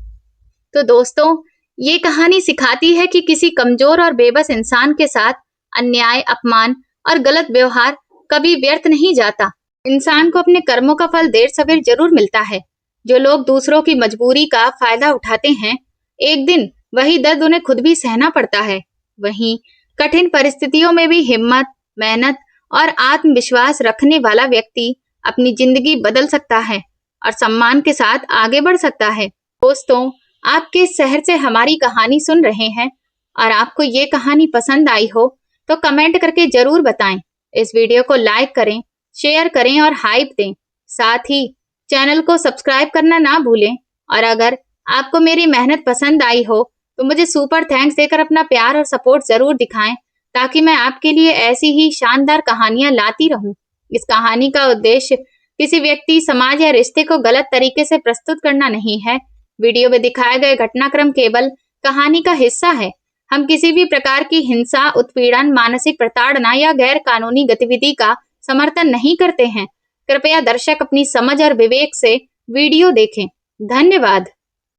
तो दोस्तों, ये कहानी सिखाती है कि किसी कमजोर और बेबस इंसान के साथ अन्याय, अपमान और गलत व्यवहार कभी व्यर्थ नहीं जाता। इंसान को अपने कर्मों का फल देर सवेर जरूर मिलता है। जो लोग दूसरों की मजबूरी का फायदा उठाते हैं, एक दिन वही दर्द उन्हें खुद भी सहना पड़ता है। वहीं कठिन परिस्थितियों में भी हिम्मत, मेहनत और आत्मविश्वास रखने वाला व्यक्ति अपनी जिंदगी बदल सकता है और सम्मान के साथ आगे बढ़ सकता है। दोस्तों, आप किस शहर से हमारी कहानी सुन रहे हैं और आपको ये कहानी पसंद आई हो तो कमेंट करके जरूर बताएं। इस वीडियो को लाइक करें, शेयर करें और हाइप दें। साथ ही चैनल को सब्सक्राइब करना ना भूलें। और अगर आपको मेरी मेहनत पसंद आई हो तो मुझे सुपर थैंक्स देकर अपना प्यार और सपोर्ट जरूर दिखाएं, ताकि मैं आपके लिए ऐसी ही शानदार कहानियां लाती रहूं। इस कहानी का उद्देश्य किसी व्यक्ति, समाज या रिश्ते को गलत तरीके से प्रस्तुत करना नहीं है। वीडियो में दिखाए गए घटनाक्रम केवल कहानी का हिस्सा है। हम किसी भी प्रकार की हिंसा, उत्पीड़न, मानसिक प्रताड़ना या गैर कानूनी गतिविधि का समर्थन नहीं करते हैं। कृपया दर्शक अपनी समझ और विवेक से वीडियो देखें। धन्यवाद।